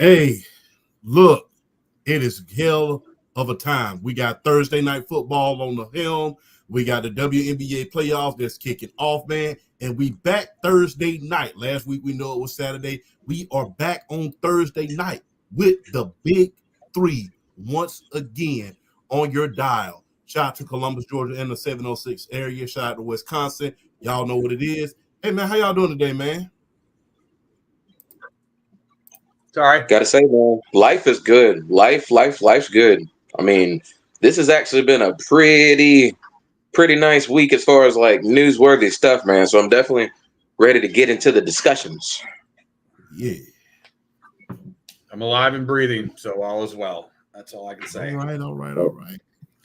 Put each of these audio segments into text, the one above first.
Hey, look, it is hell of a time. We got Thursday night football on the helm. We got the WNBA playoffs that's kicking off, man. And we back Thursday night. Last week we know it was Saturday. We are back on Thursday night with the big three once again on your dial. Shout out to Columbus, Georgia, and the 706 area. Shout out to Wisconsin. Y'all know what it is. Hey, man, how y'all doing today, man? Sorry. Gotta say, man, life is good. Life's good. I mean, this has actually been a pretty nice week as far as like newsworthy stuff, man. So I'm definitely ready to get into the discussions. Yeah. I'm alive and breathing, so all is well. That's all I can say. All right.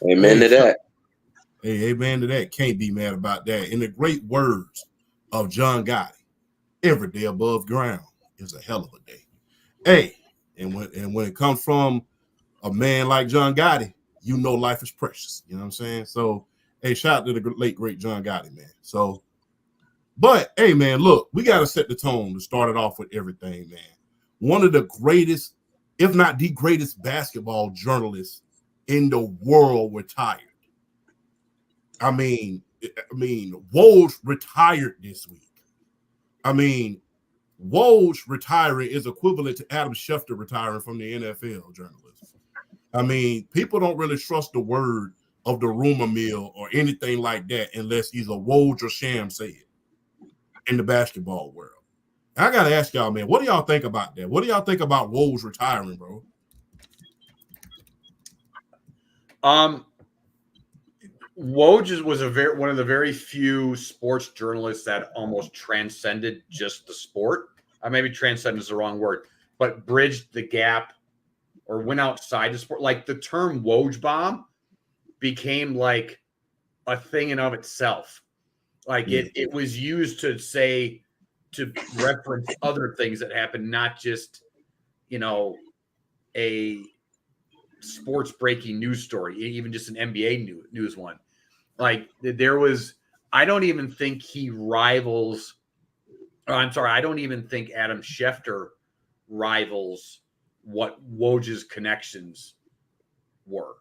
Amen to that. Hey, amen to that. Can't be mad about that. In the great words of John Gotti, every day above ground is a hell of a day. Hey, and when it comes from a man like John Gotti, you know life is precious. You know what I'm saying? So, hey, shout out to the late, great John Gotti, man. So, but, hey, man, look, we got to set the tone to start it off with everything, man. One of the greatest, if not the greatest basketball journalists in the world retired. I mean, Woj retired this week. I mean, Woj retiring is equivalent to Adam Schefter retiring from the NFL journalism. I mean, people don't really trust the word of the rumor mill or anything like that unless either Woj or Sham say it in the basketball world. I got to ask y'all, man, what do y'all think about that? What do y'all think about Woj retiring, bro? Woj was one of the very few sports journalists that almost transcended just the sport. Maybe transcend is the wrong word, but bridged the gap or went outside the sport. Like the term Woj bomb became like a thing in of itself. Like it was used to reference other things that happened, not just, a sports breaking news story, even just an NBA news one. Like I don't even think he rivals. I don't even think Adam Schefter rivals what Woj's connections were.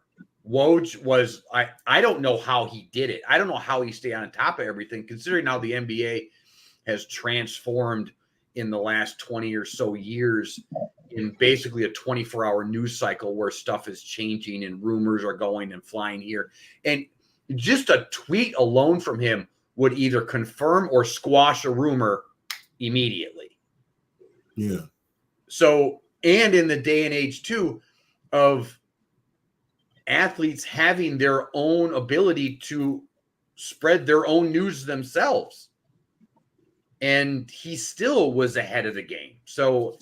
Woj was, I don't know how he did it. I don't know how he stayed on top of everything, considering how the NBA has transformed in the last 20 or so years in basically a 24-hour news cycle where stuff is changing and rumors are going and flying here. And just a tweet alone from him would either confirm or squash a rumor immediately. Yeah. So, and in the day and age too of athletes having their own ability to spread their own news themselves. And he still was ahead of the game. So,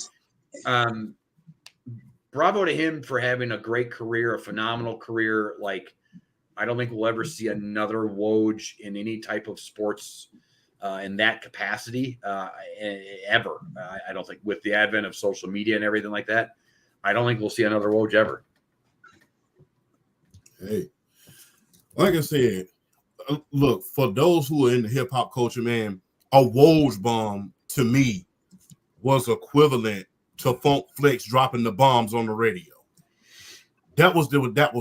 bravo to him for having a great career, a phenomenal career. Like, I don't think we'll ever see another Woj in any type of sports in that capacity ever. I don't think, with the advent of social media and everything like that, I don't think we'll see another Woj ever. Hey, like I said, look, for those who are in the hip hop culture, man, a Woj bomb to me was equivalent to Funk Flex dropping the bombs on the radio. That was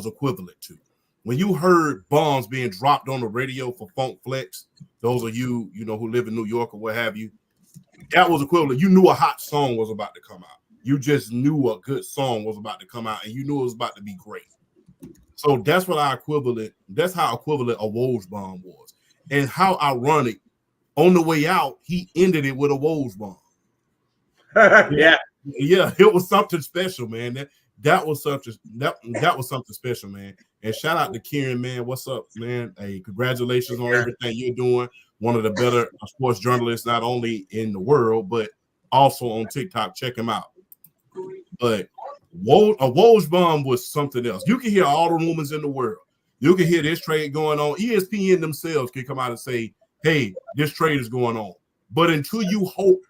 equivalent to. When you heard bombs being dropped on the radio for Funk Flex, those of you, who live in New York or what have you, that was equivalent. You knew a hot song was about to come out. You just knew a good song was about to come out, and you knew it was about to be great. So that's what how equivalent a Woj bomb was. And how ironic, on the way out, he ended it with a Woj bomb. Yeah, it was something special, man. That was something special, man. And shout out to Kieran, man. What's up, man? Hey, congratulations on everything you're doing. One of the better sports journalists, not only in the world, but also on TikTok. Check him out. But a Woj bomb was something else. You can hear all the rumors in the world. You can hear this trade going on. ESPN themselves can come out and say, hey, this trade is going on. But until you hope,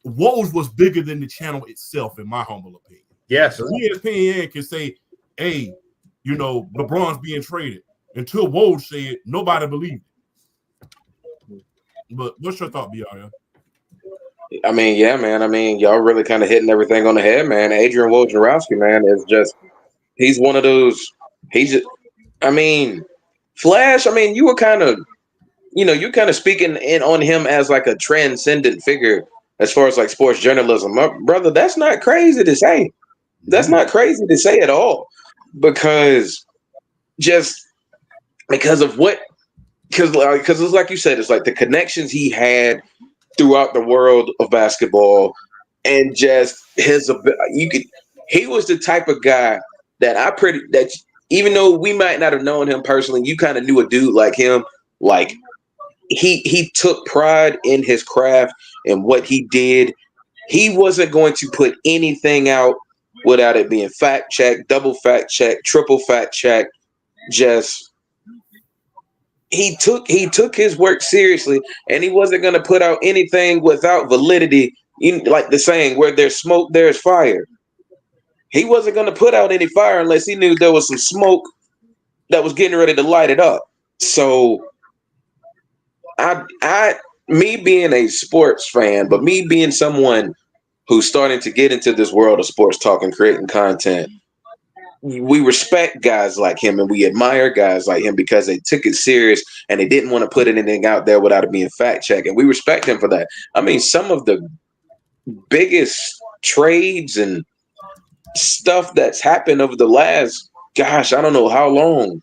Woj was bigger than the channel itself, in my humble opinion. Yes. So ESPN can say, hey, LeBron's being traded. Until Woj said, nobody believed it. But what's your thought, BRL? I mean, yeah, man. I mean, y'all really kind of hitting everything on the head, man. Adrian Wojnarowski, man, is just he's one of those. He's just, I mean, Flash. I mean, you were kind of, you're kind of speaking in on him as like a transcendent figure as far as like sports journalism. My brother, that's not crazy to say. That's not crazy to say at all, because just because of what, because it's like you said, it's like the connections he had throughout the world of basketball, and just his he was the type of guy that even though we might not have known him personally, you kind of knew a dude like him. Like he took pride in his craft and what he did. He wasn't going to put anything out without it being fact checked, double fact checked, triple fact checked. Just he took his work seriously, and he wasn't going to put out anything without validity. Like the saying, where there's smoke, there's fire. He wasn't going to put out any fire unless he knew there was some smoke that was getting ready to light it up. So me being a sports fan, but me being someone who's starting to get into this world of sports talk and creating content, we respect guys like him and we admire guys like him because they took it serious and they didn't want to put anything out there without it being fact checked. And we respect him for that. I mean, some of the biggest trades and stuff that's happened over the last, gosh, I don't know how long.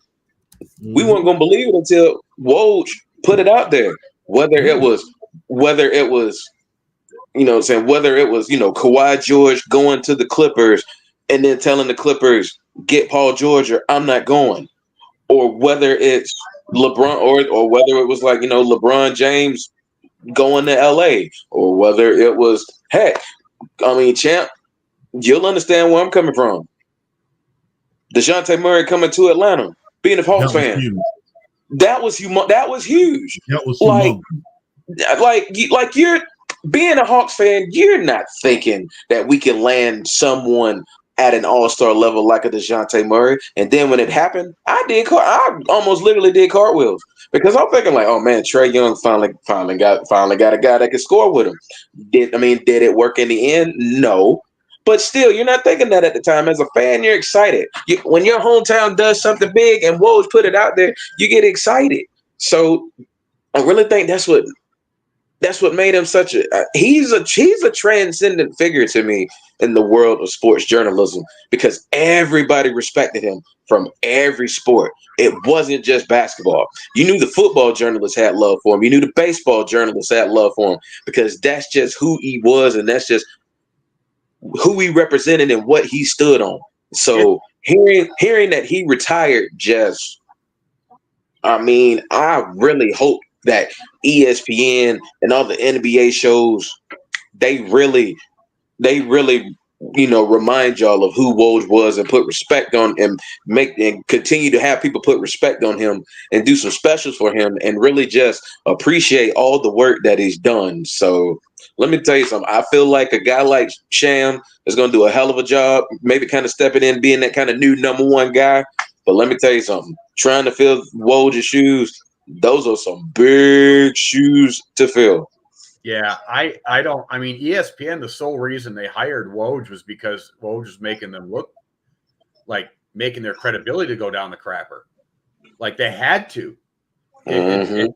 We weren't going to believe it until Woj put it out there. Whether it was, whether it was Kawhi George going to the Clippers and then telling the Clippers, get Paul George or I'm not going. Or whether it's LeBron or whether it was like, LeBron James going to LA, or whether it was, heck, I mean, champ, you'll understand where I'm coming from. DeJounte Murray coming to Atlanta, being a Hawks fan. Huge. That was huge. That was huge. That was like you're being a Hawks fan, you're not thinking that we can land someone at an all-star level like a DeJounte Murray. And then when it happened, I almost literally did cartwheels because I'm thinking like, oh man, Trae Young finally got a guy that can score with him. Did it work in the end? No. But still, you're not thinking that at the time. As a fan, you're excited. When your hometown does something big and Woj put it out there, you get excited. So I really think that's what made him such a he's a transcendent figure to me in the world of sports journalism, because everybody respected him from every sport. It wasn't just basketball. You knew the football journalists had love for him. You knew the baseball journalists had love for him, because that's just who he was and that's just who he represented and what he stood on. So hearing that he retired, I really hope that ESPN and all the NBA shows, they really, remind y'all of who Woj was and put respect on and continue to have people put respect on him and do some specials for him and really just appreciate all the work that he's done. So let me tell you something. I feel like a guy like Sham is going to do a hell of a job, maybe kind of stepping in, being that kind of new number one guy. But let me tell you something. Trying to fill Woj's shoes, those are some big shoes to fill. Yeah, ESPN, the sole reason they hired Woj was because Woj was making them look like making their credibility go down the crapper. Like they had to. Him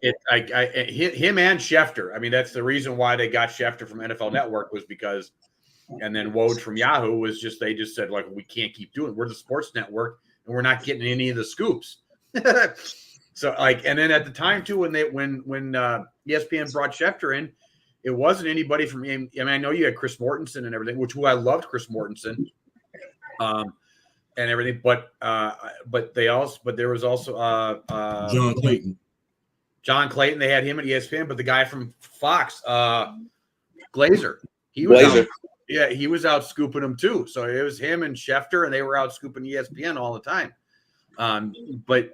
and Schefter. I mean, that's the reason why they got Schefter from NFL Network was because, and then Woj from Yahoo was they just said, like, we can't keep doing it. We're the sports network and we're not getting any of the scoops. So and then at the time too, when ESPN brought Schefter in, it wasn't anybody from. I mean, I know you had Chris Mortensen and everything, I loved Chris Mortensen, and everything. But there was also John Clayton. John Clayton. They had him at ESPN, but the guy from Fox, Glazer, he was out scooping them too. So it was him and Schefter, and they were out scooping ESPN all the time. But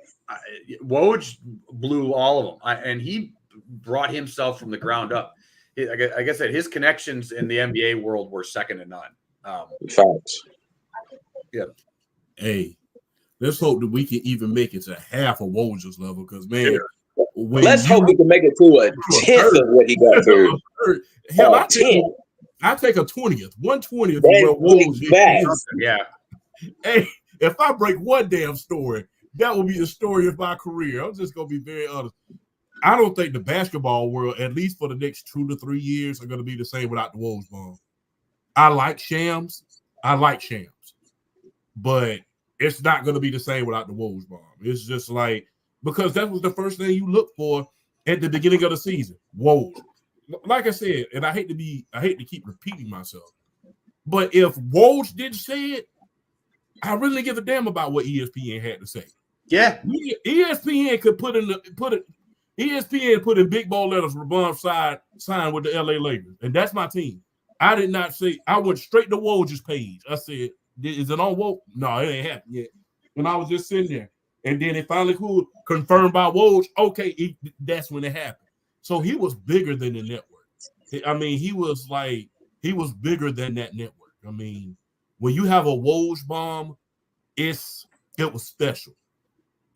Woj blew all of them, and he brought himself from the ground up. Like I said, his connections in the NBA world were second to none. Facts. Yeah. Hey, let's hope that we can even make it to half of Woj's level, because man, Let's hope we can make it to a 10th of what he got through. Hell, I take a 20th. 1/20th. Yeah. Hey, if I break one damn story, that will be the story of my career. I'm just gonna be very honest. I don't think the basketball world, at least for the next 2 to 3 years, are gonna be the same without the Woj bomb. I like Shams, but it's not gonna be the same without the Woj bomb. It's just like, because that was the first thing you look for at the beginning of the season. Woj. Like I said, and I hate to keep repeating myself, but if Woj didn't say it, I really give a damn about what ESPN had to say. Yeah, ESPN could put in big bold letters, Ramon signed with the LA Lakers, and that's my team. I did not say. I went straight to Woj's page. I said, "Is it on Woj?" No, it ain't happened yet. And I was just sitting there, and then it finally confirmed by Woj. Okay, that's when it happened. So he was bigger than the network. I mean, he was bigger than that network. I mean, when you have a Woj bomb, it was special.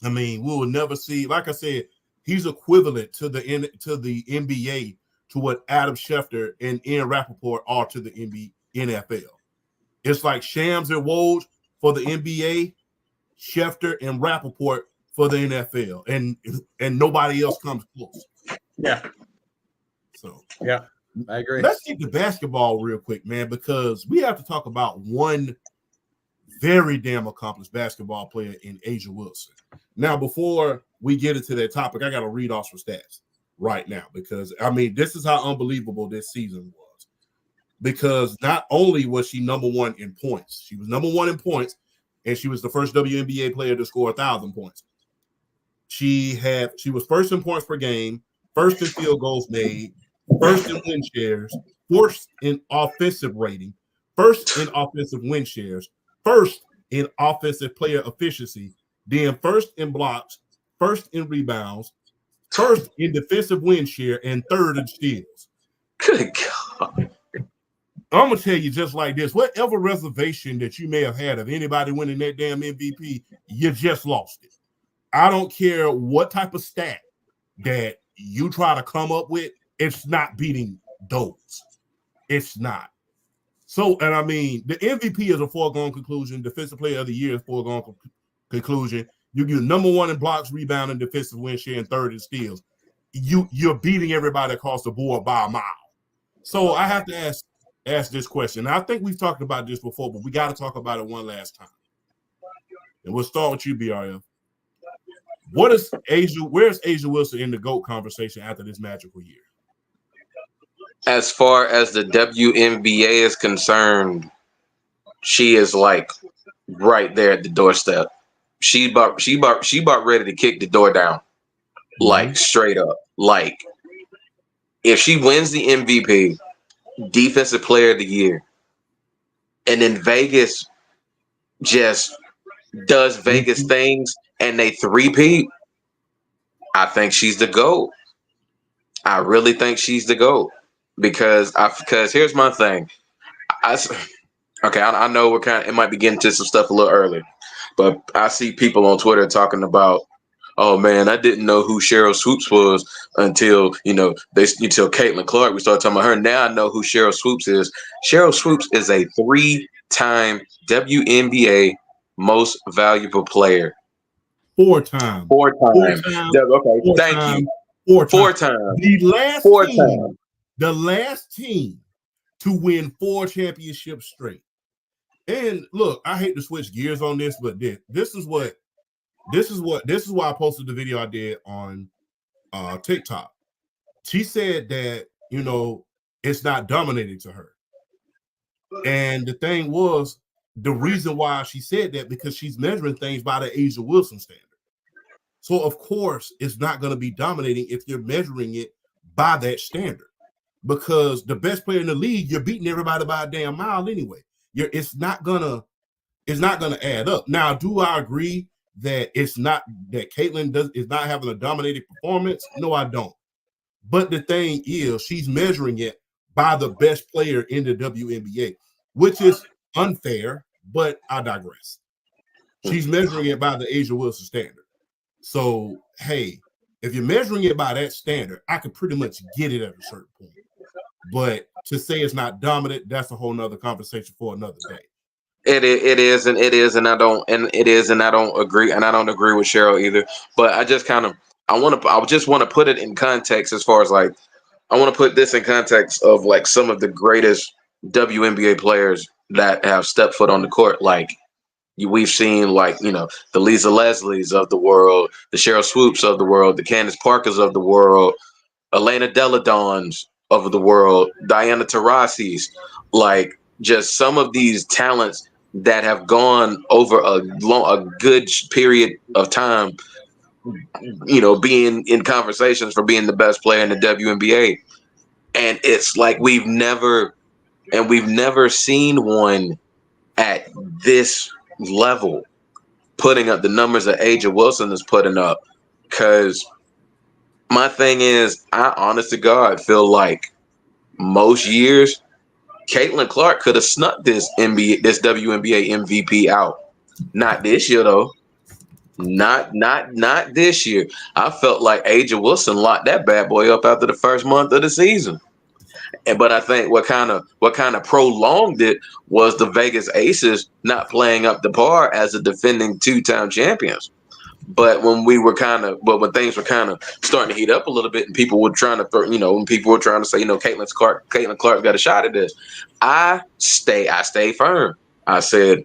I mean, we will never see. Like I said, he's equivalent to the NBA, to what Adam Schefter and Ian Rappaport are to the NFL. It's like Shams and Woj for the NBA, Schefter and Rappaport for the NFL, and nobody else comes close. Yeah. So yeah, I agree. Let's get to basketball real quick, man, because we have to talk about one very damn accomplished basketball player in A'ja Wilson. Now, before we get into that topic, I got to read off some stats right now, because, I mean, this is how unbelievable this season was. Because not only was she number one in points, she was number one in points, and she was the first WNBA player to score 1,000 points. She was first in points per game, first in field goals made, first in win shares, first in offensive rating, first in offensive win shares, first in offensive player efficiency, then first in blocks, first in rebounds, first in defensive win share, and third in steals. Good God. I'm going to tell you just like this. Whatever reservation that you may have had of anybody winning that damn MVP, you just lost it. I don't care what type of stat that you try to come up with, it's not beating those. It's not. So, and I mean, the MVP is a foregone conclusion. Defensive player of the year is a foregone conclusion. You get number one in blocks, rebound, and defensive win share, and third in steals. You're beating everybody across the board by a mile. So I have to ask this question. Now, I think we've talked about this before, but we got to talk about it one last time. And we'll start with you, BRF. Where's A'ja Wilson in the GOAT conversation after this magical year? As far as the WNBA is concerned, she is like right there at the doorstep. She about ready to kick the door down, like straight up. Like, if she wins the MVP, Defensive Player of the Year, and then Vegas just does Vegas things and they three-peat, I think she's the GOAT. I really think she's the GOAT. Because here's my thing. I know it might be getting to some stuff a little early, but I see people on Twitter talking about, oh man, I didn't know who Cheryl Swoops was until Caitlin Clark. We started talking about her. Now I know who Cheryl Swoops is. Cheryl Swoops is a 3-time WNBA most valuable player. 4 times. 4 times. Okay, thank you. 4 times. The last team to win 4 championships straight. And look, I hate to switch gears on this, but this is why I posted the video I did on TikTok. She said that, it's not dominating to her. And the thing was, the reason why she said that, because she's measuring things by the A'ja Wilson standard. So of course it's not going to be dominating if you're measuring it by that standard. Because the best player in the league, you're beating everybody by a damn mile anyway. It's not gonna add up. Now, do I agree that Caitlin is not having a dominating performance? No, I don't. But the thing is, she's measuring it by the best player in the WNBA, which is unfair, but I digress. She's measuring it by the A'ja Wilson standard. So, hey, If you're measuring it by that standard, I could pretty much get it at a certain point. But to say it's not dominant, that's a whole nother conversation for another day. It is, and I don't agree, and I don't agree with Cheryl either. But I just kind of, I just want to put it in context as far as like, I want to put this in context of like some of the greatest WNBA players that have stepped foot on the court. Like we've seen, like, you know, the Lisa Leslies of the world, the Cheryl Swoops of the world, the Candace Parkers of the world, Elena Deladons of the world, Diana Taurasi's, like just some of these talents that have gone over a good period of time, you know, being in conversations for being the best player in the WNBA. And it's like we've never seen one at this level putting up the numbers that Aja Wilson is putting up. Because my thing is, I honest to God feel like most years Caitlin Clark could have snuck this WNBA MVP out. Not this year though. Not this year. I felt like Aja Wilson locked that bad boy up after the first month of the season. But I think what kind of prolonged it was the Vegas Aces not playing up to par as a defending two-time champions. But when when things were kind of starting to heat up a little bit, and people were trying to when people were trying to say, Caitlin Clark got a shot at this, I stay firm. I said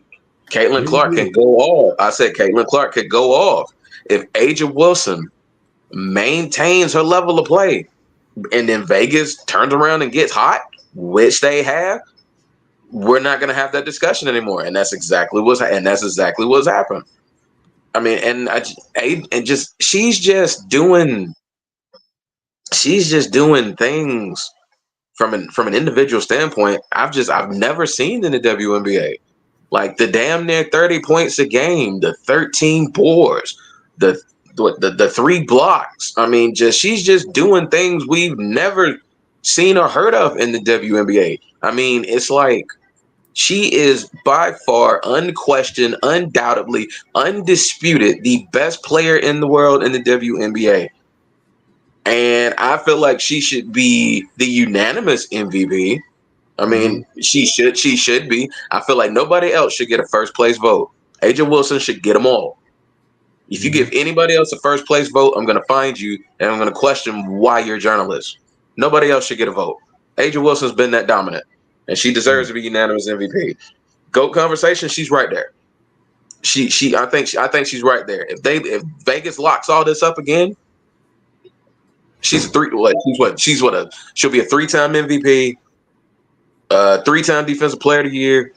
Caitlin Clark can go off. I said Caitlin Clark could go off if Aja Wilson maintains her level of play, and then Vegas turns around and gets hot, which they have. We're not going to have that discussion anymore, and that's exactly what's happened. I mean, she's just doing things from an individual standpoint. I've never seen in the WNBA, like the damn near 30 points a game, the 13 boards, the 3 blocks. I mean, she's just doing things we've never seen or heard of in the WNBA. I mean, it's like she is by far, unquestioned, undoubtedly, undisputed, the best player in the world in the WNBA. And I feel like she should be the unanimous MVP. I mean, she should be. I feel like nobody else should get a first place vote. Aja Wilson should get them all. If you give anybody else a first place vote, I'm going to find you and I'm going to question why you're a journalist. Nobody else should get a vote. Aja Wilson's been that dominant, and she deserves to be unanimous MVP. GOAT conversation, she's right there. I think she's right there. If Vegas locks all this up again, she'll be a 3-time MVP, 3-time defensive player of the year,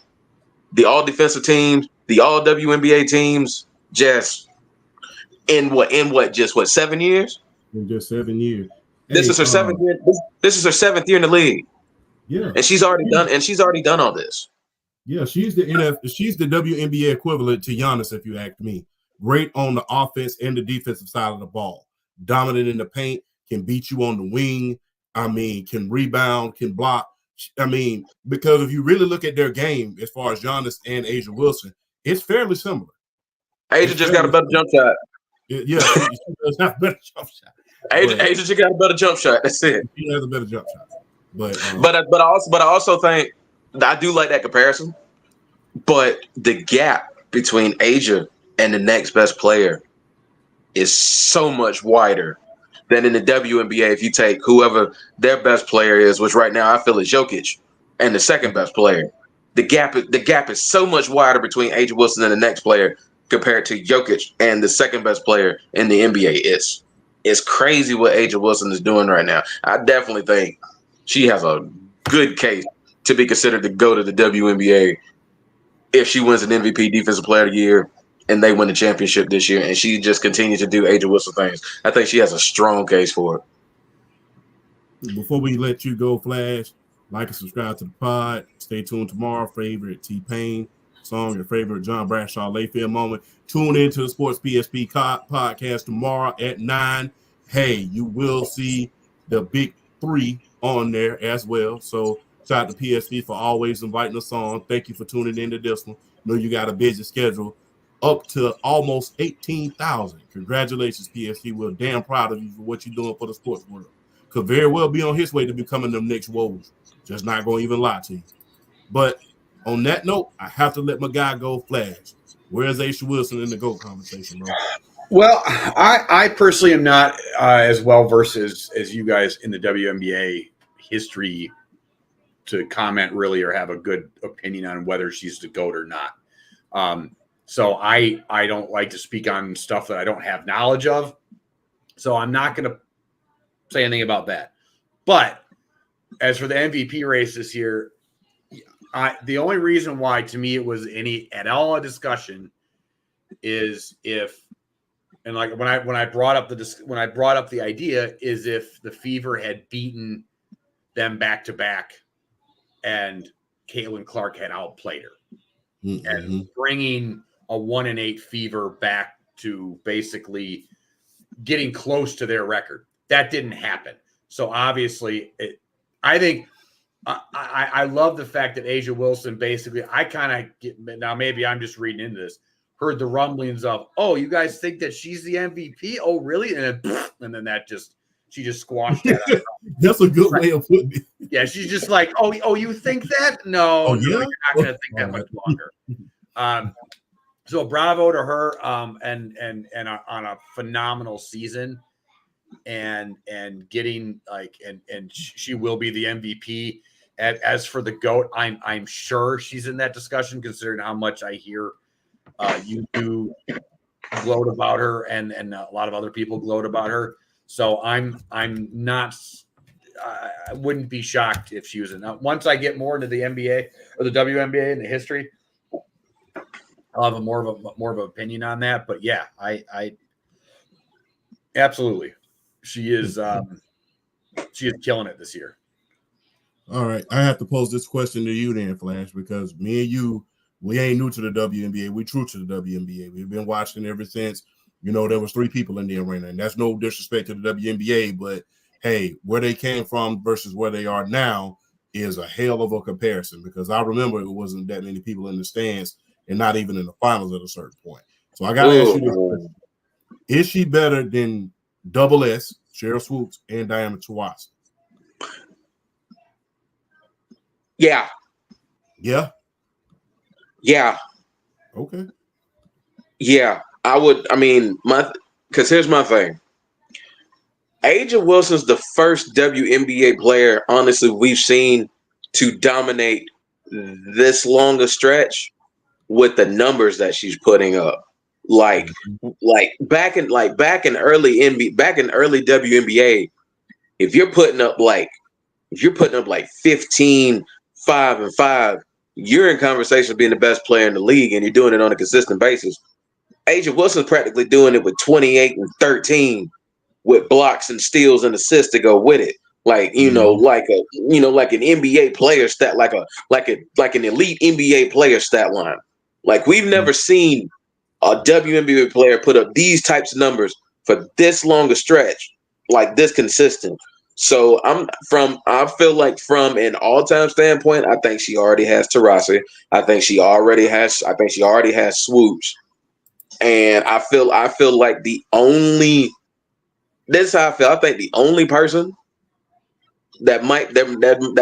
the all defensive teams, the all WNBA teams, just in 7 years? In just 7 years. This is her 7th year. This is her 7th year in the league. Yeah. And she's already done all this. Yeah, she's the WNBA equivalent to Giannis, if you ask me. Great on the offense and the defensive side of the ball. Dominant in the paint, can beat you on the wing. I mean, can rebound, can block. I mean, because if you really look at their game, as far as Giannis and Aja Wilson, it's fairly similar. Aja just got a better jump shot. Yeah, she does have a better jump shot. Aja just got a better jump shot. That's it. She has a better jump shot. But I also think I do like that comparison. But the gap between Aja and the next best player is so much wider than in the WNBA. If you take whoever their best player is, which right now I feel is Jokic, and the second best player, the gap is so much wider between Aja Wilson and the next player compared to Jokic and the second best player in the NBA. It's crazy what Aja Wilson is doing right now. I definitely think she has a good case to be considered to go to the WNBA if she wins an MVP, Defensive Player of the Year, and they win the championship this year, and she just continues to do Aja Wilson things. I think she has a strong case for it. Before we let you go, Flash, like and subscribe to the pod. Stay tuned tomorrow. Favorite T-Pain song, your favorite John Bradshaw Layfield moment. Tune into the Sports PSP podcast tomorrow at 9. Hey, you will see the big 3 on there as well. So shout out to PSP for always inviting us on. Thank you for tuning into this one. Know you got a busy schedule. up to almost 18,000. Congratulations, PSG. We're damn proud of you for what you're doing for the sports world. Could very well be on his way to becoming the next Woj. Just not going to even lie to you. But on that note, I have to let my guy go, Flash. Where's Aisha Wilson in the GOAT conversation, bro? Well, I personally am not as well versed as you guys in the WNBA history to comment really or have a good opinion on whether she's the GOAT or not. So I don't like to speak on stuff that I don't have knowledge of. So I'm not going to say anything about that. But as for the MVP race this year, the only reason why to me it was at all a discussion is if, and like when I brought up the idea is if the Fever had beaten them back to back, and Caitlin Clark had outplayed her, and bringing a 1-8 Fever back to basically getting close to their record. That didn't happen. So obviously, I think I love the fact that Asia Wilson basically. I kind of get now. Maybe I'm just reading into this. Heard the rumblings of, oh, you guys think that she's the MVP? Oh, really? And then she just squashed that. That's a good way of putting it. Yeah, she's just like, oh, you think that? No, yeah? You're not going to think that much longer. So bravo to her, and on a phenomenal season, and getting and she will be the MVP. As for the GOAT, I'm sure she's in that discussion, considering how much I hear you do gloat about her, and a lot of other people gloat about her. So I'm not. I wouldn't be shocked if she was in. Now, once I get more into the NBA or the WNBA and the history, I'll have more of an opinion on that. But yeah, I absolutely, she is killing it this year. All right, I have to pose this question to you then, Flash, because me and you, we ain't new to the WNBA. We true to the WNBA. We've been watching ever since. There was 3 people in the arena, and that's no disrespect to the WNBA, but hey, where they came from versus where they are now is a hell of a comparison, because I remember it wasn't that many people in the stands and not even in the finals at a certain point. So I got to ask you this question. Is she better than Double S, Cheryl Swoops, and Diana Taurasi? Yeah. Yeah? Yeah. Okay. Yeah. Because here's my thing. Asia Wilson's the first WNBA player, honestly, we've seen to dominate this long a stretch with the numbers that she's putting up. Like back in early WNBA, if you're putting up like 15, 5 and 5, you're in conversation of being the best player in the league, and you're doing it on a consistent basis. Asia Wilson's practically doing it with 28 and 13 with blocks and steals and assists to go with it. Like an NBA player stat, like an elite NBA player stat line. Like we've never seen a WNBA player put up these types of numbers for this long a stretch, like this consistent. So I feel like from an all-time standpoint, I think she already has Taurasi. I think she already has Swoops. And I feel like this is how I feel. I think the only person that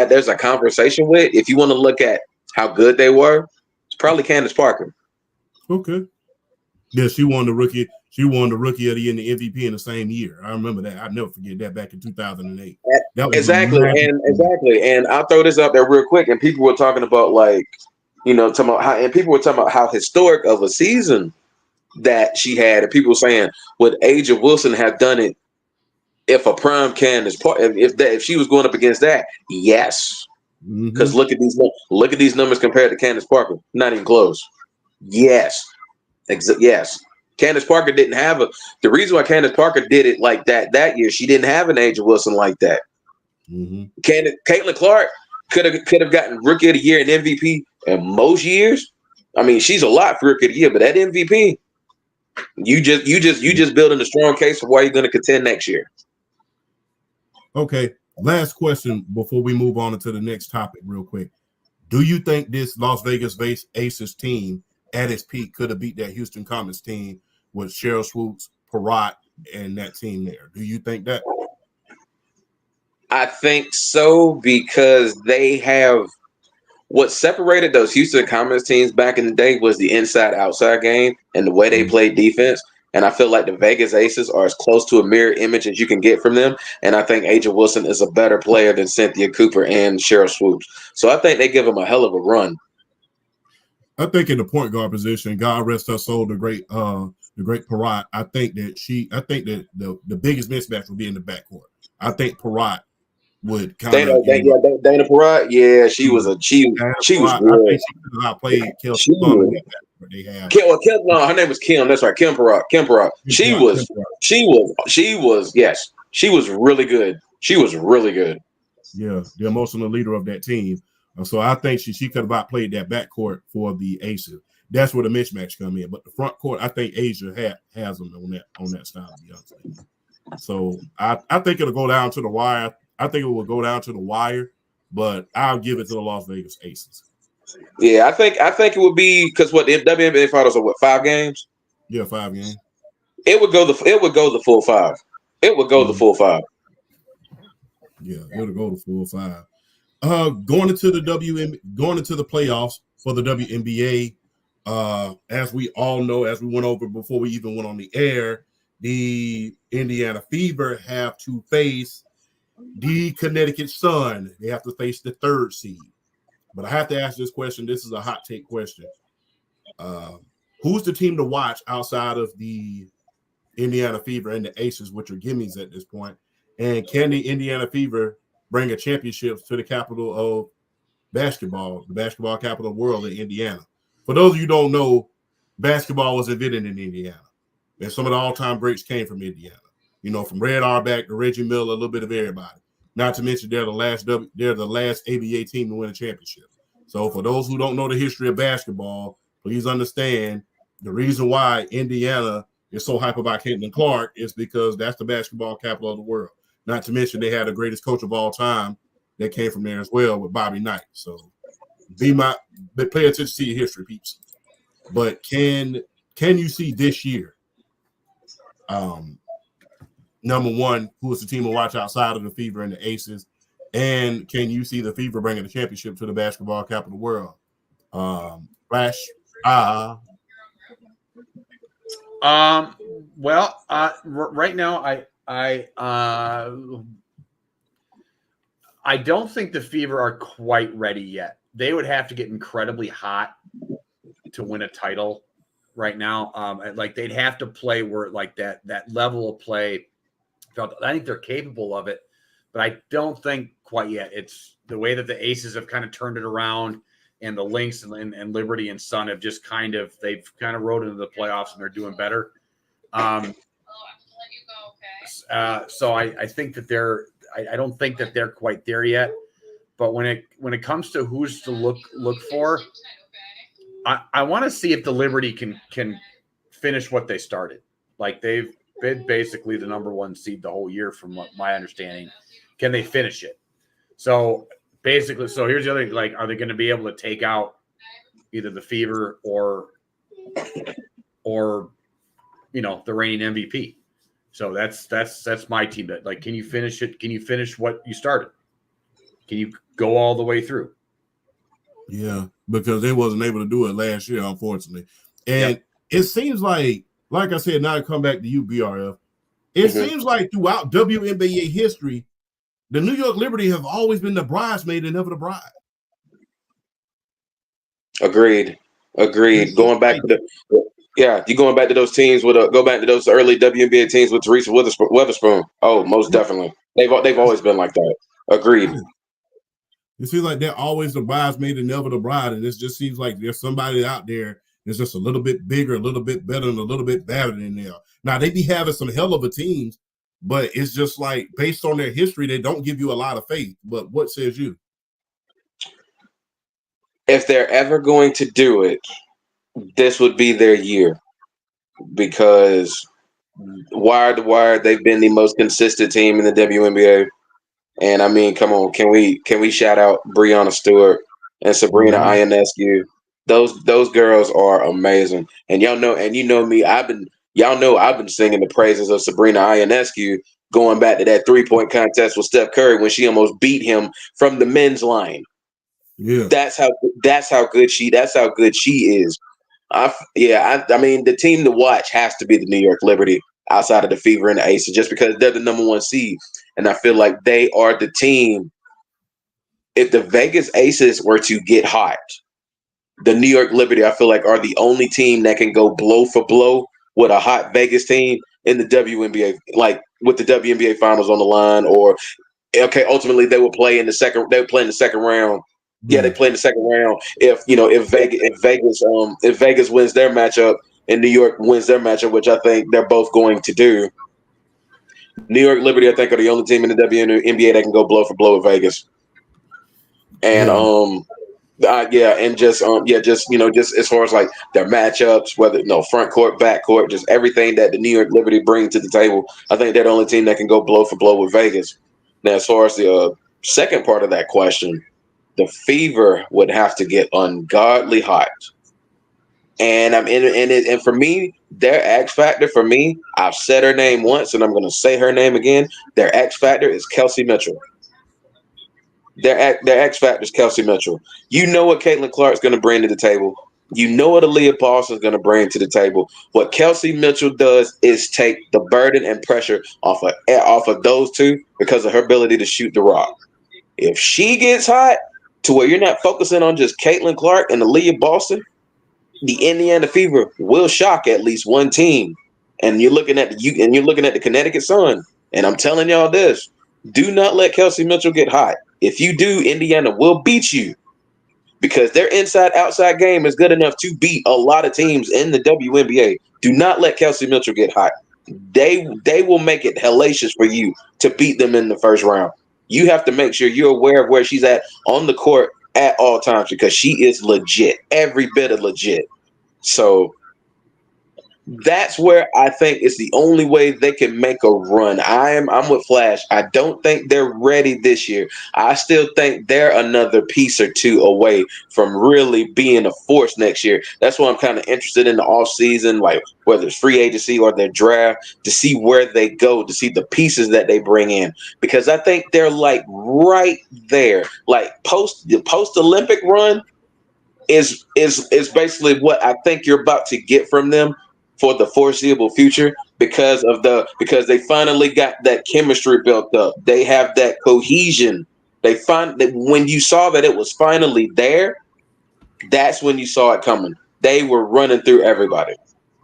there's a conversation with, if you want to look at how good they were, it's probably Candace Parker. Okay. Yeah, she won the rookie. She won the rookie of the year and the MVP in the same year. I remember that. I'll never forget that back in 2008. That was exactly. And I'll throw this out there real quick. And people were talking about how historic of a season that she had, and people saying, would Asia Wilson have done it if a prime Candace Parker, if she was going up against that? Yes, because look at these numbers compared to Candace Parker, not even close. Yes. Candace Parker didn't have the reason why Candace Parker did it like that year. She didn't have an Asia Wilson like that. Caitlin Clark could have gotten rookie of the year and MVP in most years. I mean, she's a lot for rookie of the year, but that MVP. You just building a strong case for why you're going to contend next year. Okay, last question before we move on to the next topic real quick. Do you think this Las Vegas-based Aces team at its peak could have beat that Houston Comets team with Cheryl Swoops, Perrott, and that team there. Do you think that? I think so, because they have what separated those Houston Comets teams back in the day was the inside-outside game and the way they played defense. And I feel like the Vegas Aces are as close to a mirror image as you can get from them. And I think Aja Wilson is a better player than Cynthia Cooper and Cheryl Swoops. So I think they give them a hell of a run. I think in the point guard position, God rest her soul, the great Perrott. I think that the biggest mismatch would be in the backcourt. I think Perrott would kind of Dana Perrott. Yeah, she was good. I think she could have outplayed Kelsey Plum in that backcourt they have. No, her name was Kim. That's right, Kim Perrott. She was really good. She was really good. Yeah, the emotional leader of that team. So I think she could have outplayed that backcourt for the Aces. That's where the mismatch come in. But the front court, I think Asia has them on that style, to be honest with you. So I think it'll go down to the wire. I think it will go down to the wire, but I'll give it to the Las Vegas Aces. Yeah, I think it would be, because what the WNBA finals are 5 games? Yeah, 5 games. It would go the full 5. It would go the full 5. Yeah, it'll go the full 5. Going into the playoffs for the WNBA, as we all know, as we went over before we even went on the air, the Indiana Fever have to face the Connecticut Sun. They have to face the 3rd seed. But I have to ask this question. This is a hot take question. Who's the team to watch outside of the Indiana Fever and the Aces, which are gimmies at this point? And can the Indiana Fever bring a championship to the capital of basketball, the basketball capital of the world in Indiana? For those of you who don't know, basketball was invented in Indiana. And some of the all-time greats came from Indiana. You know, from Red Auerbach to Reggie Miller, a little bit of everybody. Not to mention they're the last ABA team to win a championship. So for those who don't know the history of basketball, please understand the reason why Indiana is so hype about Caitlin Clark is because that's the basketball capital of the world. Not to mention they had the greatest coach of all time that came from there as well with Bobby Knight. So pay attention to your history, peeps. But can you see this year? Number one, who is the team to watch outside of the Fever and the Aces? And can you see the Fever bringing the championship to the basketball capital of the world? Right now, I don't think the Fever are quite ready yet. They would have to get incredibly hot to win a title right now. Like they'd have to play where like that level of play. I think they're capable of it, but I don't think quite yet. It's the way that the Aces have kind of turned it around, and the Lynx and Liberty and Sun have just they've kind of rode into the playoffs and they're doing better. So I think that I don't think that they're quite there yet. But when it comes to who's to look for, I want to see if the Liberty can finish what they started. Like they've been basically the number 1 seed the whole year, from what my understanding. Can they finish it? So basically, here's the other thing. Like, are they going to be able to take out either the Fever or the reigning MVP? So that's my team. That like, can you finish it? Can you finish what you started? Can you go all the way through? Yeah, because they wasn't able to do it last year, unfortunately. And It seems like I said, now I come back to you, BRF. It seems like throughout WNBA history, the New York Liberty have always been the bridesmaid and never the bride. Agreed. Going back to you going back to those teams go back to those early WNBA teams with Teresa Weatherspoon. Oh, most definitely. They've always been like that. Agreed. It seems like they're always the bridesmaid and never the bride, and it just seems like there's somebody out there that's just a little bit bigger, a little bit better, and a little bit better than they are. Now they be having some hell of a teams, but it's just like based on their history, they don't give you a lot of faith. But what says you? If they're ever going to do it, this would be their year, because wire to wire, they've been the most consistent team in the WNBA. And I mean, come on, can we shout out Breonna Stewart and Sabrina Ionescu Those girls are amazing, and y'all know, and you know me. Y'all know I've been singing the praises of Sabrina Ionescu going back to that 3-point contest with Steph Curry when she almost beat him from the men's line. Yeah. That's how good she is. I mean, the team to watch has to be the New York Liberty outside of the Fever and the Aces, just because they're the #1 seed, and I feel like they are the team. If the Vegas Aces were to get hot, the New York Liberty, I feel like, are the only team that can go blow for blow with a hot Vegas team in the WNBA, like with the WNBA finals on the line. Or okay, ultimately they would play in the second. They would play in the second round. Yeah, they play in the second round. If Vegas wins their matchup and New York wins their matchup, which I think they're both going to do. New York Liberty, I think, are the only team in the WNBA that can go blow for blow with Vegas. And and just just as far as like their matchups, whether front court, back court, just everything that the New York Liberty bring to the table, I think they're the only team that can go blow for blow with Vegas. Now, as far as the second part of that question, the Fever would have to get ungodly hot, and and for me, their X factor for me, I've said her name once, and I'm going to say her name again. Their X factor is Kelsey Mitchell. Their X factor is Kelsey Mitchell. You know what Caitlin Clark's going to bring to the table. You know what Aaliyah Paulson's going to bring to the table. What Kelsey Mitchell does is take the burden and pressure off of those two because of her ability to shoot the rock. If she gets hot to where you're not focusing on just Caitlin Clark and Aaliyah Boston, the Indiana Fever will shock at least one team. And you're looking at the Connecticut Sun. And I'm telling y'all this: do not let Kelsey Mitchell get hot. If you do, Indiana will beat you because their inside-outside game is good enough to beat a lot of teams in the WNBA. Do not let Kelsey Mitchell get hot. They will make it hellacious for you to beat them in the first round. You have to make sure you're aware of where she's at on the court at all times because she is legit, every bit of legit. So that's where I think it's the only way they can make a run. I'm with Flash. I don't think they're ready this year. I still think they're another piece or two away from really being a force next year. That's why I'm kind of interested in the offseason, like whether it's free agency or their draft, to see where they go, to see the pieces that they bring in. Because I think they're like right there. Like the post Olympic run is basically what I think you're about to get from them for the foreseeable future because they finally got that chemistry built up. They have that cohesion. They find that when you saw that it was finally there, that's when you saw it coming. They were running through everybody.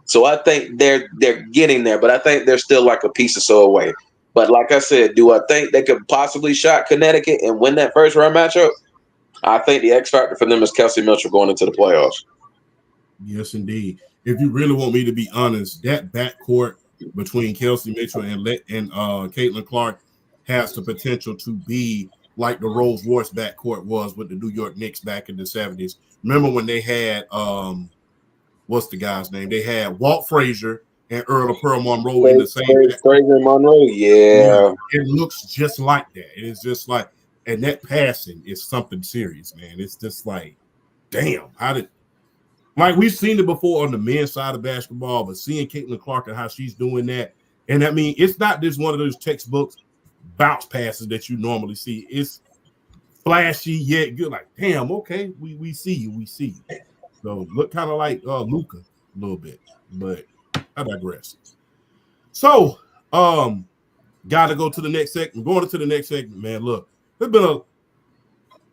So I think they're getting there, but I think they're still like a piece or so away. But like I said, do I think they could possibly shock Connecticut and win that first round matchup? I think the X factor for them is Kelsey Mitchell going into the playoffs. Yes, indeed. If you really want me to be honest, that backcourt between Kelsey Mitchell and Caitlin Clark has the potential to be like the Rolls Royce backcourt was with the New York Knicks back in the 70s. Remember when they had what's the guy's name? They had Walt Frazier and Earl Pearl Monroe in the same Frazier Monroe, yeah. It looks just like that. It is just like, and that passing is something serious, man. It's just like, damn, like we've seen it before on the men's side of basketball, but seeing Caitlin Clark and how she's doing that, and I mean, it's not just one of those textbooks bounce passes that you normally see. It's flashy yet good. Like, damn, okay, we see you. So look kind of like Luka a little bit, but I digress. So, got to go to the next segment. Going to the next segment, man. Look, there's been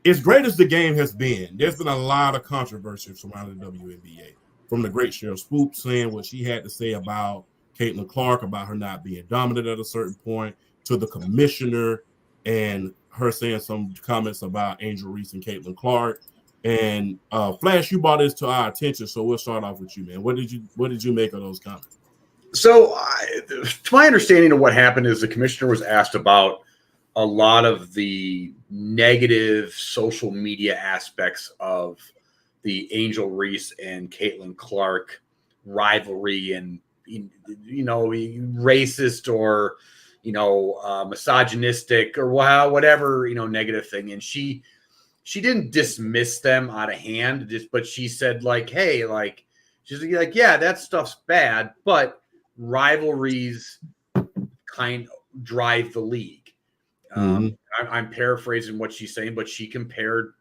as great as the game has been, there's been a lot of controversy surrounding the WNBA. From the great Cheryl Swoop saying what she had to say about Caitlin Clark, about her not being dominant at a certain point, to the commissioner and her saying some comments about Angel Reese and Caitlin Clark. And Flash, you brought this to our attention, so we'll start off with you, man. What did you make of those comments? So, to my understanding of what happened is the commissioner was asked about a lot of the negative social media aspects of the Angel Reese and Caitlin Clark rivalry, and racist or misogynistic or whatever negative thing. And she she didn't dismiss them out of hand, but she said like, hey, like she's like, yeah, that stuff's bad, but rivalries kind of drive the league. I'm paraphrasing what she's saying, but she compared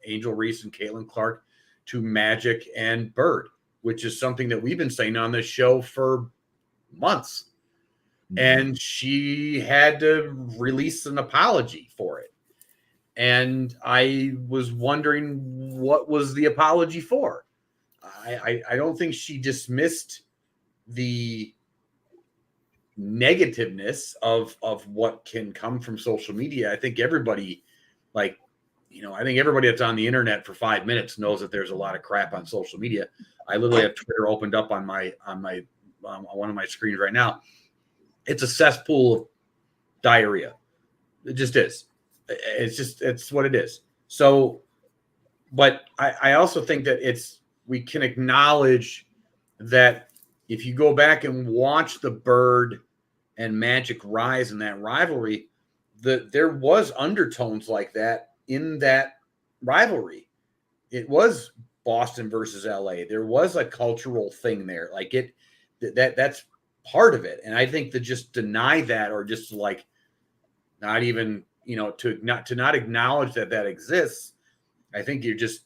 Angel Reese and Caitlin Clark to Magic and Bird, which is something that we've been saying on this show for months. And she had to release an apology for it. And I was wondering, what was the apology for? I don't think she dismissed the negativeness of what can come from social media. I think everybody, I think everybody that's on the internet for 5 minutes knows that there's a lot of crap on social media. I literally have Twitter opened up on one of my screens right now. It's a cesspool of diarrhea. It just is. It's what it is. So, but I also think that we can acknowledge that if you go back and watch the Bird and Magic rise in that rivalry, there was undertones like that in that rivalry. It was Boston versus LA. There was a cultural thing there. Like that's part of it. And I think to just deny that, or just like not even, to not acknowledge that exists, I think you're just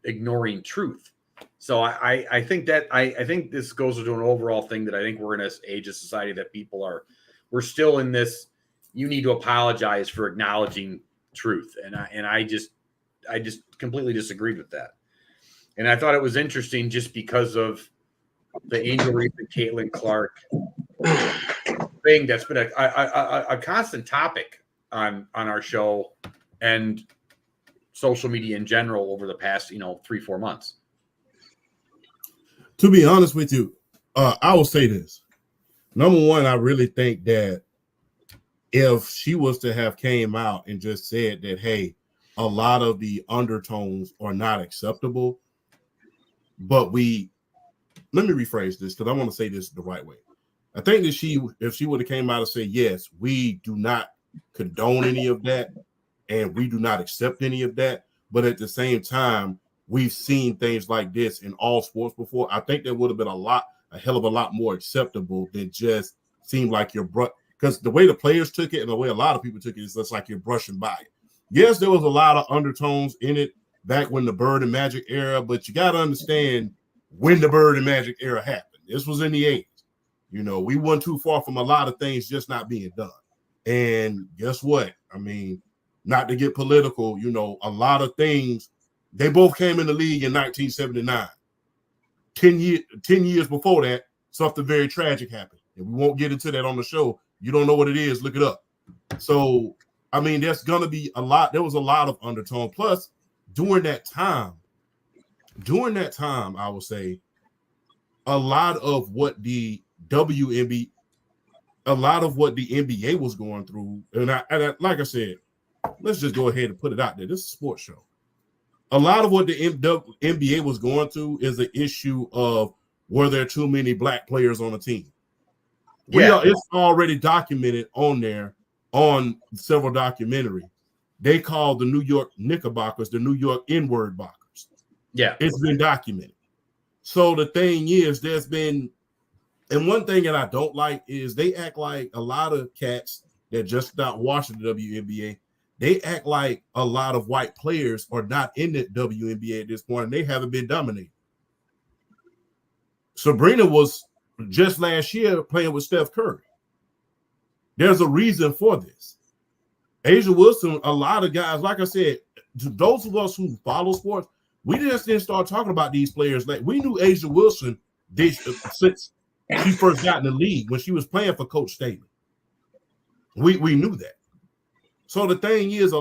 ignoring truth. So I think this goes into an overall thing that I think we're in this age of society that we're still in this, you need to apologize for acknowledging truth. And I just completely disagreed with that. And I thought it was interesting just because of the Angel Reese and Caitlin Clark thing that's been a constant topic on our show and social media in general over the past 3-4 months. To be honest with you, I will say this. Number one, I really think that if she was to have came out and just said that, hey, a lot of the undertones are not acceptable, but let me rephrase this because I want to say this the right way. I think that if she would have came out and said, yes, we do not condone any of that and we do not accept any of that, but at the same time, we've seen things like this in all sports before, I think that would have been a hell of a lot more acceptable than just seem like you're because the way the players took it and the way a lot of people took it is just like you're brushing by it. Yes, there was a lot of undertones in it back when the Bird and Magic era, but you got to understand when the Bird and Magic era happened. This was in the 80s. We weren't too far from a lot of things just not being done. And guess what? I mean, not to get political, a lot of things, they both came in the league in 1979. 10 years before that, something very tragic happened. And we won't get into that on the show. You don't know what it is, look it up. So, I mean, there was a lot of undertone. Plus, during that time, I would say a lot of what the NBA was going through, and I like I said, let's just go ahead and put it out there. This is a sports show. A lot of what the NBA was going through is an issue of were there too many black players on the team? Yeah, it's already documented on there on several documentaries. They call the New York Knickerbockers the New York N-word Bockers. Yeah, it's been documented. So the thing is, there's been, and one thing that I don't like is they act like a lot of cats that just start watching the WNBA. They act like a lot of white players are not in the WNBA at this point, and they haven't been dominated. Sabrina was just last year playing with Steph Curry. There's a reason for this. Asia Wilson, a lot of guys, like I said, to those of us who follow sports, we just didn't start talking about these players. Like we knew Asia Wilson since she first got in the league when she was playing for Coach Staley. We knew that. So the thing is,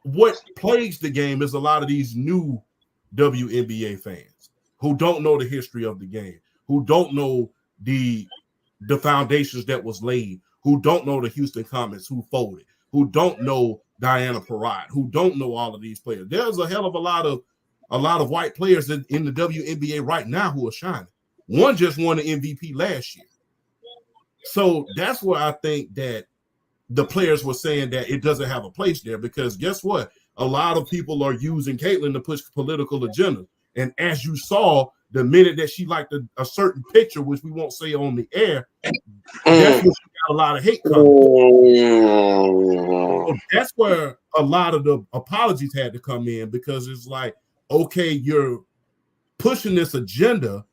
what plagues the game is a lot of these new WNBA fans who don't know the history of the game, who don't know the foundations that was laid, who don't know the Houston Comets who folded, who don't know Diana Perrott, who don't know all of these players. There's a hell of a lot of white players in the WNBA right now who are shining. One just won the MVP last year. So that's where I think that the players were saying that it doesn't have a place there, because guess what? a lot of people are using Caitlyn to push political agenda. And as you saw, the minute that she liked a certain picture, which we won't say on the air, that's when she got a lot of hate coming. So that's where a lot of the apologies had to come in, because it's like, okay, you're pushing this agenda,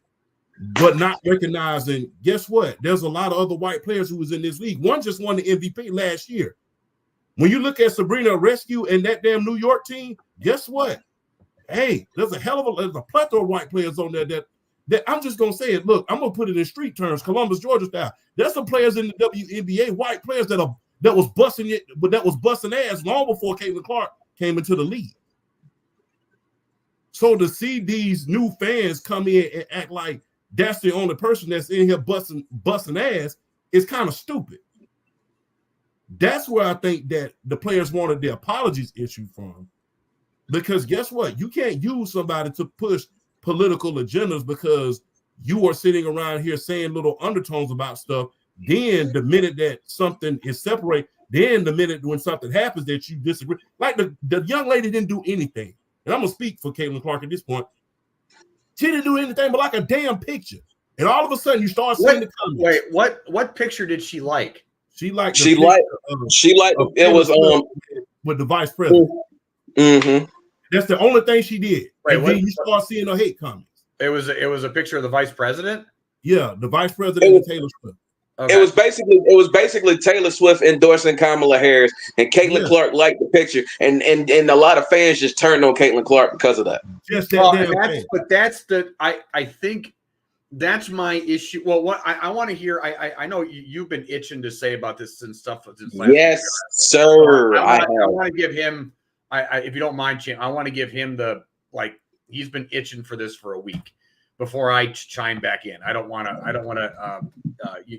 but not recognizing, guess what? There's a lot of other white players who was in this league. One just won the MVP last year. When you look at Sabrina Rescue and that damn New York team, guess what? Hey, there's a plethora of white players on there that I'm just gonna say it. Look, I'm gonna put it in street terms, Columbus, Georgia style. There's some players in the WNBA, white players that was busting ass long before Caitlin Clark came into the league. So to see these new fans come in and act like that's the only person that's in here busting ass is kind of stupid. That's where I think that the players wanted the apologies issued from. Because guess what? You can't use somebody to push political agendas because you are sitting around here saying little undertones about stuff. Then the minute that something is separate, then the minute when something happens that you disagree, like the young lady didn't do anything. And I'm going to speak for Caitlin Clark at this point. She didn't do anything but like a damn picture. And all of a sudden you start seeing the comments. Wait, what picture did she like? She liked it was with the vice president. Mm-hmm. That's the only thing she did. Wait, and then you start seeing her hate comments. It was a picture of the vice president? Yeah, the vice president and Taylor Swift. Okay. It was basically Taylor Swift endorsing Kamala Harris, and Caitlin Clark liked the picture, and a lot of fans just turned on Caitlin Clark because of that. Just that I think that's my issue. Well, what I want to hear, I know you've been itching to say about this and stuff since last yes, year. Sir. I want to give him, if you don't mind, Chan, I want to give him he's been itching for this for a week before I chime back in. I don't want to. You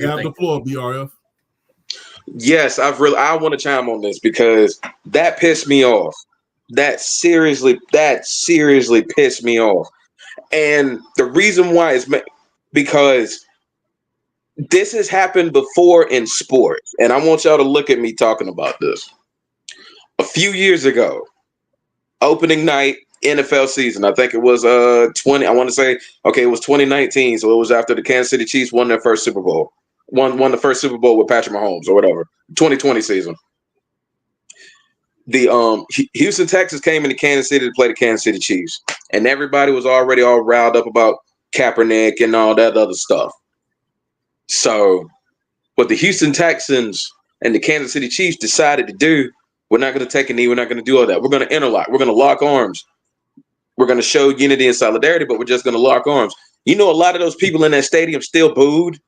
have the floor, BRF. Yes, I want to chime on this because that pissed me off. That seriously pissed me off. And the reason why is because this has happened before in sports. And I want y'all to look at me talking about this. A few years ago, opening night, NFL season. I think it was it was 2019. So it was after the Kansas City Chiefs won their first Super Bowl. Won the first Super Bowl with Patrick Mahomes or whatever. 2020 season. The Houston Texans came into Kansas City to play the Kansas City Chiefs. And everybody was already all riled up about Kaepernick and all that other stuff. So what the Houston Texans and the Kansas City Chiefs decided to do, we're not going to take a knee. We're not going to do all that. We're going to interlock. We're going to lock arms. We're going to show unity and solidarity, but we're just going to lock arms. You know, a lot of those people in that stadium still booed.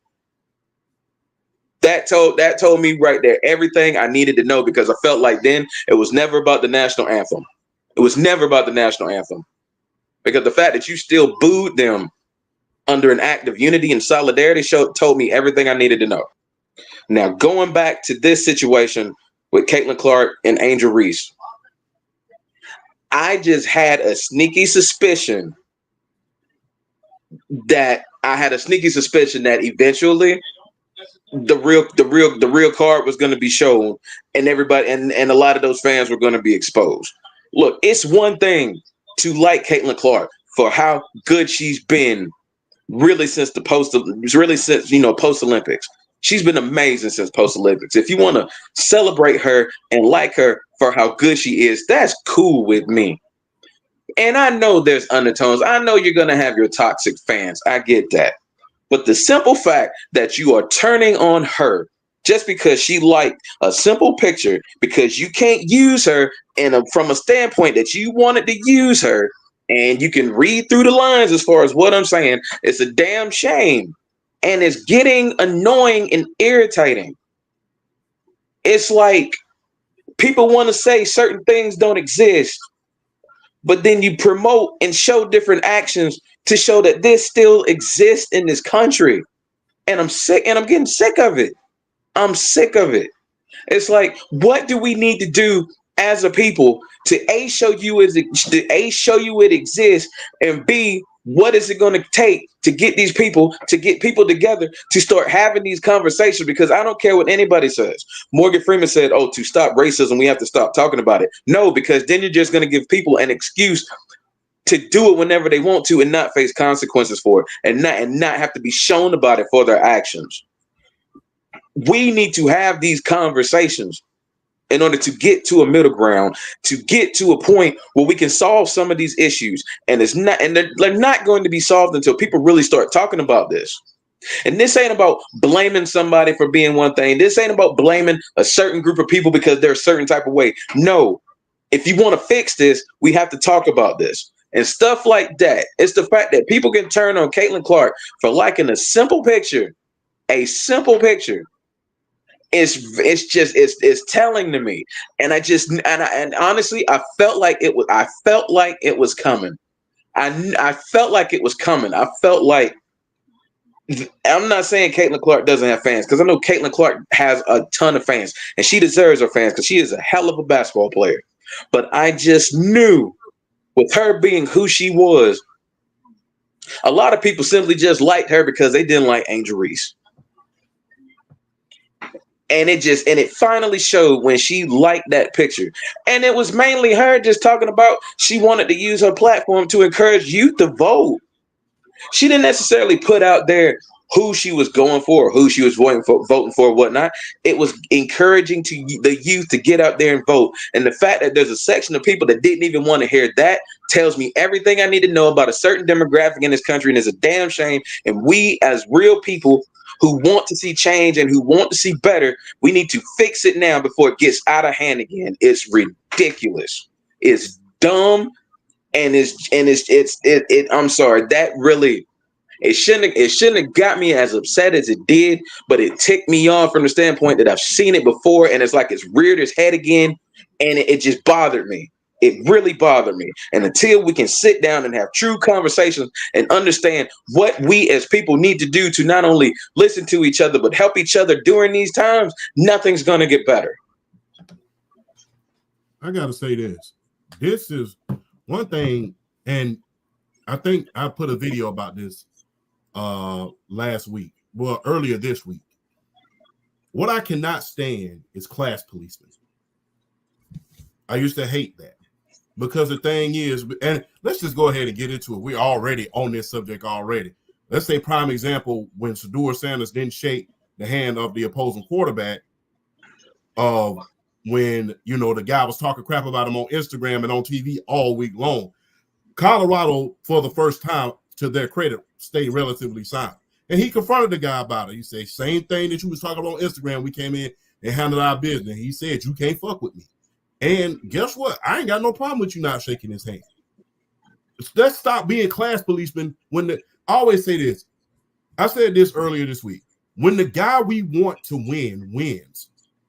That told me right there everything I needed to know, because I felt like then it was never about the national anthem. It was never about the national anthem. Because the fact that you still booed them under an act of unity and solidarity told me everything I needed to know. Now, going back to this situation with Caitlin Clark and Angel Reese, I just had a sneaky suspicion that eventually the real card was going to be shown, and everybody and a lot of those fans were going to be exposed. Look, it's one thing to like Caitlin Clark for how good she's been really since post Olympics. She's been amazing since post Olympics. If you want to celebrate her and like her for how good she is, that's cool with me. And I know there's undertones. I know you're going to have your toxic fans. I get that. But the simple fact that you are turning on her just because she liked a simple picture, because you can't use her from a standpoint that you wanted to use her, and you can read through the lines as far as what I'm saying, it's a damn shame. And it's getting annoying and irritating. It's like people want to say certain things don't exist, but then you promote and show different actions to show that this still exists in this country. And I'm sick, and I'm getting sick of it. I'm sick of it. It's like, what do we need to do as a people to show you it exists, and B, What is it going to take to get people together to start having these conversations? Because I don't care what anybody says. Morgan Freeman said, "Oh, to stop racism, we have to stop talking about it." No, because then you're just going to give people an excuse to do it whenever they want to and not face consequences for it, and not have to be shown about it for their actions. We need to have these conversations in order to get to a middle ground, to get to a point where we can solve some of these issues. And they're not going to be solved until people really start talking about this. And this ain't about blaming somebody for being one thing. This ain't about blaming a certain group of people because they're a certain type of way. No, if you want to fix this, we have to talk about this. And stuff like that. It's the fact that people can turn on Caitlin Clark for liking a simple picture. A simple picture. It's telling to me, and honestly, I felt like it was coming. I felt like it was coming. I felt like, I'm not saying Caitlin Clark doesn't have fans, because I know Caitlin Clark has a ton of fans, and she deserves her fans because she is a hell of a basketball player. But I just knew, with her being who she was, a lot of people simply just liked her because they didn't like Angel Reese. And it finally showed when she liked that picture. And it was mainly her just talking about she wanted to use her platform to encourage youth to vote. She didn't necessarily put out there who she was going for, who she was voting for, whatnot. It was encouraging to the youth to get out there and vote. And the fact that there's a section of people that didn't even want to hear that tells me everything I need to know about a certain demographic in this country. And it's a damn shame. And we, as real people who want to see change and who want to see better, we need to fix it now before it gets out of hand again. It's ridiculous. It's dumb. And I'm sorry, that really, it shouldn't have got me as upset as it did, but it ticked me off from the standpoint that I've seen it before, and it's like it's reared its head again, and it just bothered me. It really bothered me. And until we can sit down and have true conversations and understand what we as people need to do to not only listen to each other, but help each other during these times, nothing's going to get better. I got to say this. This is one thing, and I think I put a video about this last week. Well, earlier this week. What I cannot stand is class policemen. I used to hate that. Because the thing is, and let's just go ahead and get into it. We're already on this subject already. Let's say prime example, when Shedeur Sanders didn't shake the hand of the opposing quarterback, when, you know, the guy was talking crap about him on Instagram and on TV all week long. Colorado, for the first time, to their credit, stayed relatively silent. And he confronted the guy about it. He said, same thing that you was talking about on Instagram, we came in and handled our business. He said, you can't fuck with me. And guess what? I ain't got no problem with you not shaking his hand. Let's stop being class policemen. I always say this. I said this earlier this week. When the guy we want to win wins,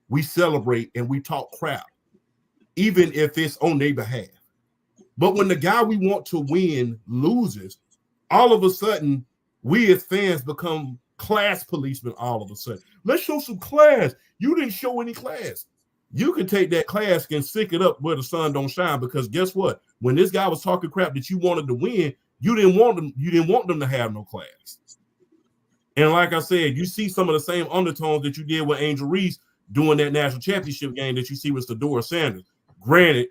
we celebrate and we talk crap, even if it's on their behalf. But when the guy we want to win loses, all of a sudden, we as fans become class policemen all of a sudden. Let's show some class. You didn't show any class. You can take that class and stick it up where the sun don't shine, because guess what? When this guy was talking crap that you wanted to win, you didn't want them to have no class. And like I said, you see some of the same undertones that you did with Angel Reese doing that national championship game that you see with Shedeur Sanders. Granted,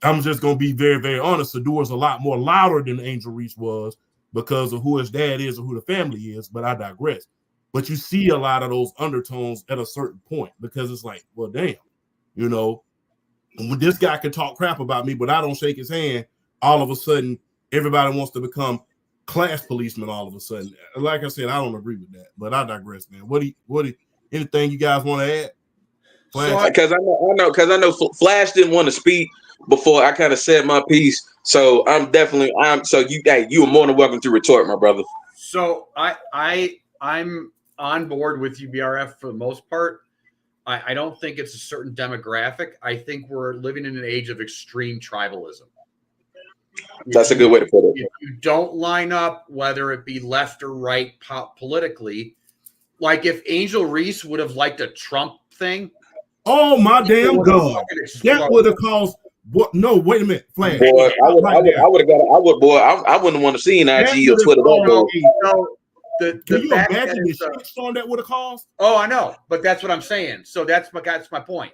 I'm just going to be very, very honest. Shedeur's a lot more louder than Angel Reese was because of who his dad is or who the family is, but I digress. But you see a lot of those undertones at a certain point, because it's like, well, damn, you know, when this guy can talk crap about me, but I don't shake his hand, all of a sudden, everybody wants to become class policemen all of a sudden. Like I said, I don't agree with that, but I digress, man. Anything you guys want to add? Because I know Flash didn't want to speak before I kind of said my piece. So you are more than welcome to retort, my brother. So I'm on board with you, BRF, for the most part. I don't think it's a certain demographic. I think we're living in an age of extreme tribalism. That's a good way to put it. If you don't line up, whether it be left or right politically, like if Angel Reese would have liked a Trump thing. Oh, my damn God. That would have caused What? No, wait a minute, Flash. Boy, Right I would have got. I wouldn't want to see an IG or Twitter that So, day. so Can the you fact that imagine the it's a, shitstorm that would have caused? oh, I know, but that's what I'm saying. So that's my point.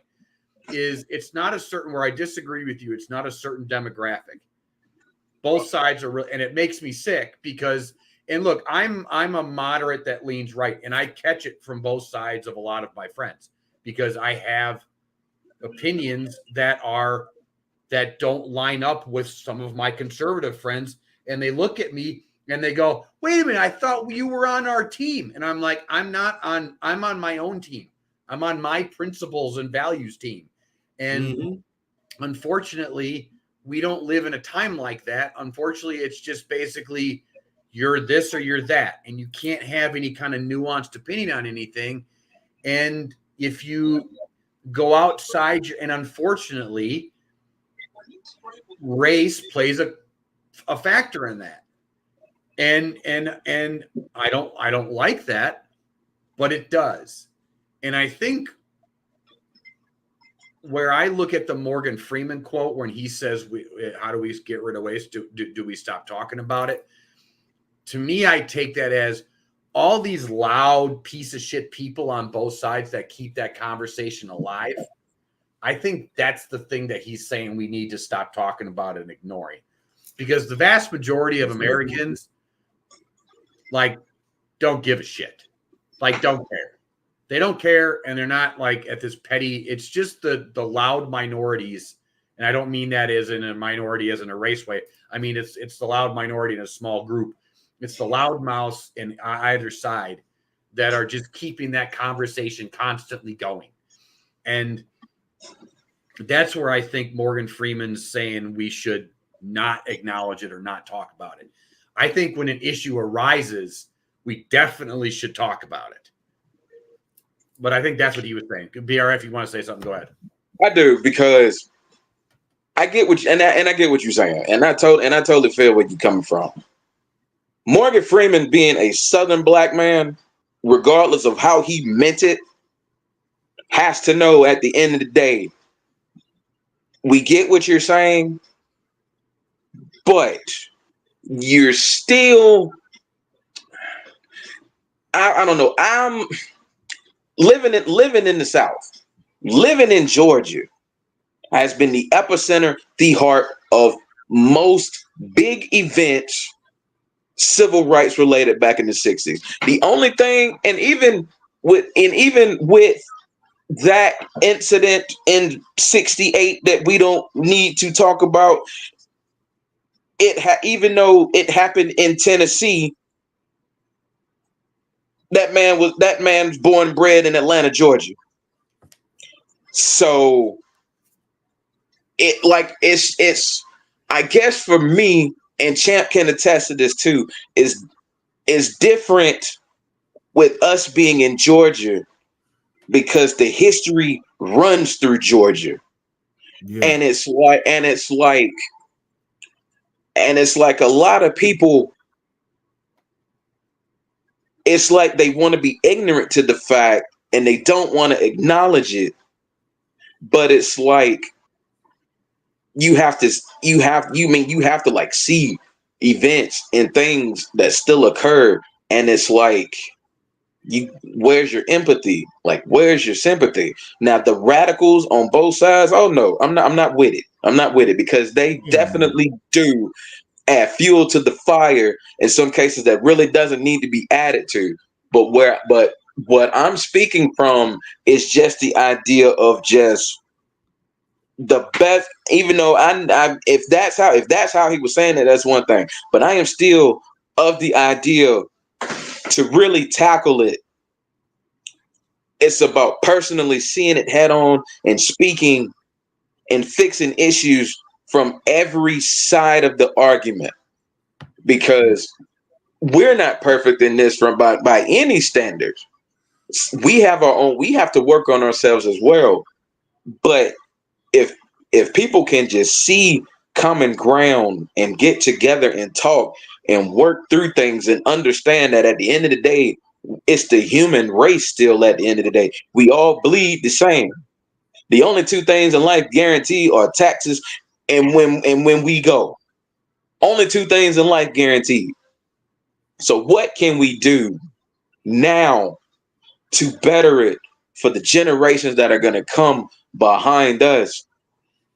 Is it's not a certain where I disagree with you. It's not a certain demographic. Both sides are real, and it makes me sick because. And look, I'm a moderate that leans right, and I catch it from both sides of a lot of my friends because I have opinions that don't line up with some of my conservative friends, and they look at me and they go, "Wait a minute, I thought you were on our team," and I'm like, I'm on my own team. I'm on my principles and values team, and unfortunately, we don't live in a time like that. Unfortunately, it's just basically. You're this or you're that, and you can't have any kind of nuanced opinion on anything. And if you go outside, and unfortunately, race plays a factor in that. And I don't like that, but it does. And I think where I look at the Morgan Freeman quote when he says, "How do we get rid of waste? Do we stop talking about it?" To me, I take that as all these loud piece of shit people on both sides that keep that conversation alive. I think that's the thing that he's saying we need to stop talking about and ignoring, because the vast majority of Americans don't give a shit, don't care. They don't care, and they're not at this petty. It's just the loud minorities, and I don't mean that as in a minority as in a race way. I mean it's the loud minority in a small group. It's the loudmouths in either side that are just keeping that conversation constantly going. And that's where I think Morgan Freeman's saying we should not acknowledge it or not talk about it. I think when an issue arises, we definitely should talk about it. But I think that's what he was saying. BRF, you want to say something, go ahead. I do, because I get what you, and I get what you're saying. And I totally feel where you're coming from. Morgan Freeman being a Southern black man, regardless of how he meant it, has to know at the end of the day, we get what you're saying, but you're still, I don't know. I'm living in the South, living in Georgia has been the epicenter, the heart of most big events, civil rights related back in the 60s. The only thing, and even with that incident in 68 that we don't need to talk about, even though it happened in Tennessee, that man's born and bred in Atlanta, Georgia. So it's I guess for me, and Champ can attest to this too, is different with us being in Georgia because the history runs through Georgia. Yeah. And it's like a lot of people, it's like they want to be ignorant to the fact and they don't want to acknowledge it. But it's like you have to like see events and things that still occur, and it's like where's your empathy? Like, where's your sympathy? Now the radicals on both sides, oh no, I'm not with it. I'm not with it, because they definitely do add fuel to the fire in some cases that really doesn't need to be added to. But what I'm speaking from is just the idea of just the best, even though if that's how he was saying it, that's one thing. But I am still of the idea to really tackle it. It's about personally seeing it head on and speaking and fixing issues from every side of the argument, because we're not perfect in this by any standards. We have our own. We have to work on ourselves as well. But if people can just see common ground and get together and talk and work through things and understand that at the end of the day, it's the human race still. At the end of the day, we all bleed the same. The only two things in life guaranteed are taxes and when we go. Only two things in life guaranteed. So what can we do now to better it for the generations that are going to come behind us,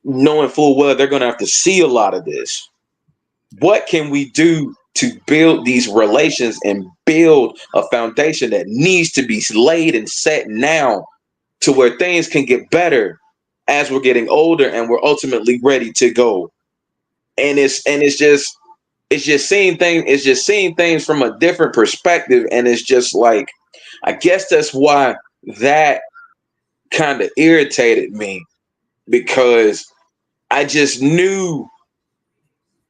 knowing full well they're going to have to see a lot of this? What can we do to build these relations and build a foundation that needs to be laid and set now to where things can get better as we're getting older and we're ultimately ready to go? And it's just seeing things from a different perspective. And it's just like, I guess that's why that kind of irritated me, because I just knew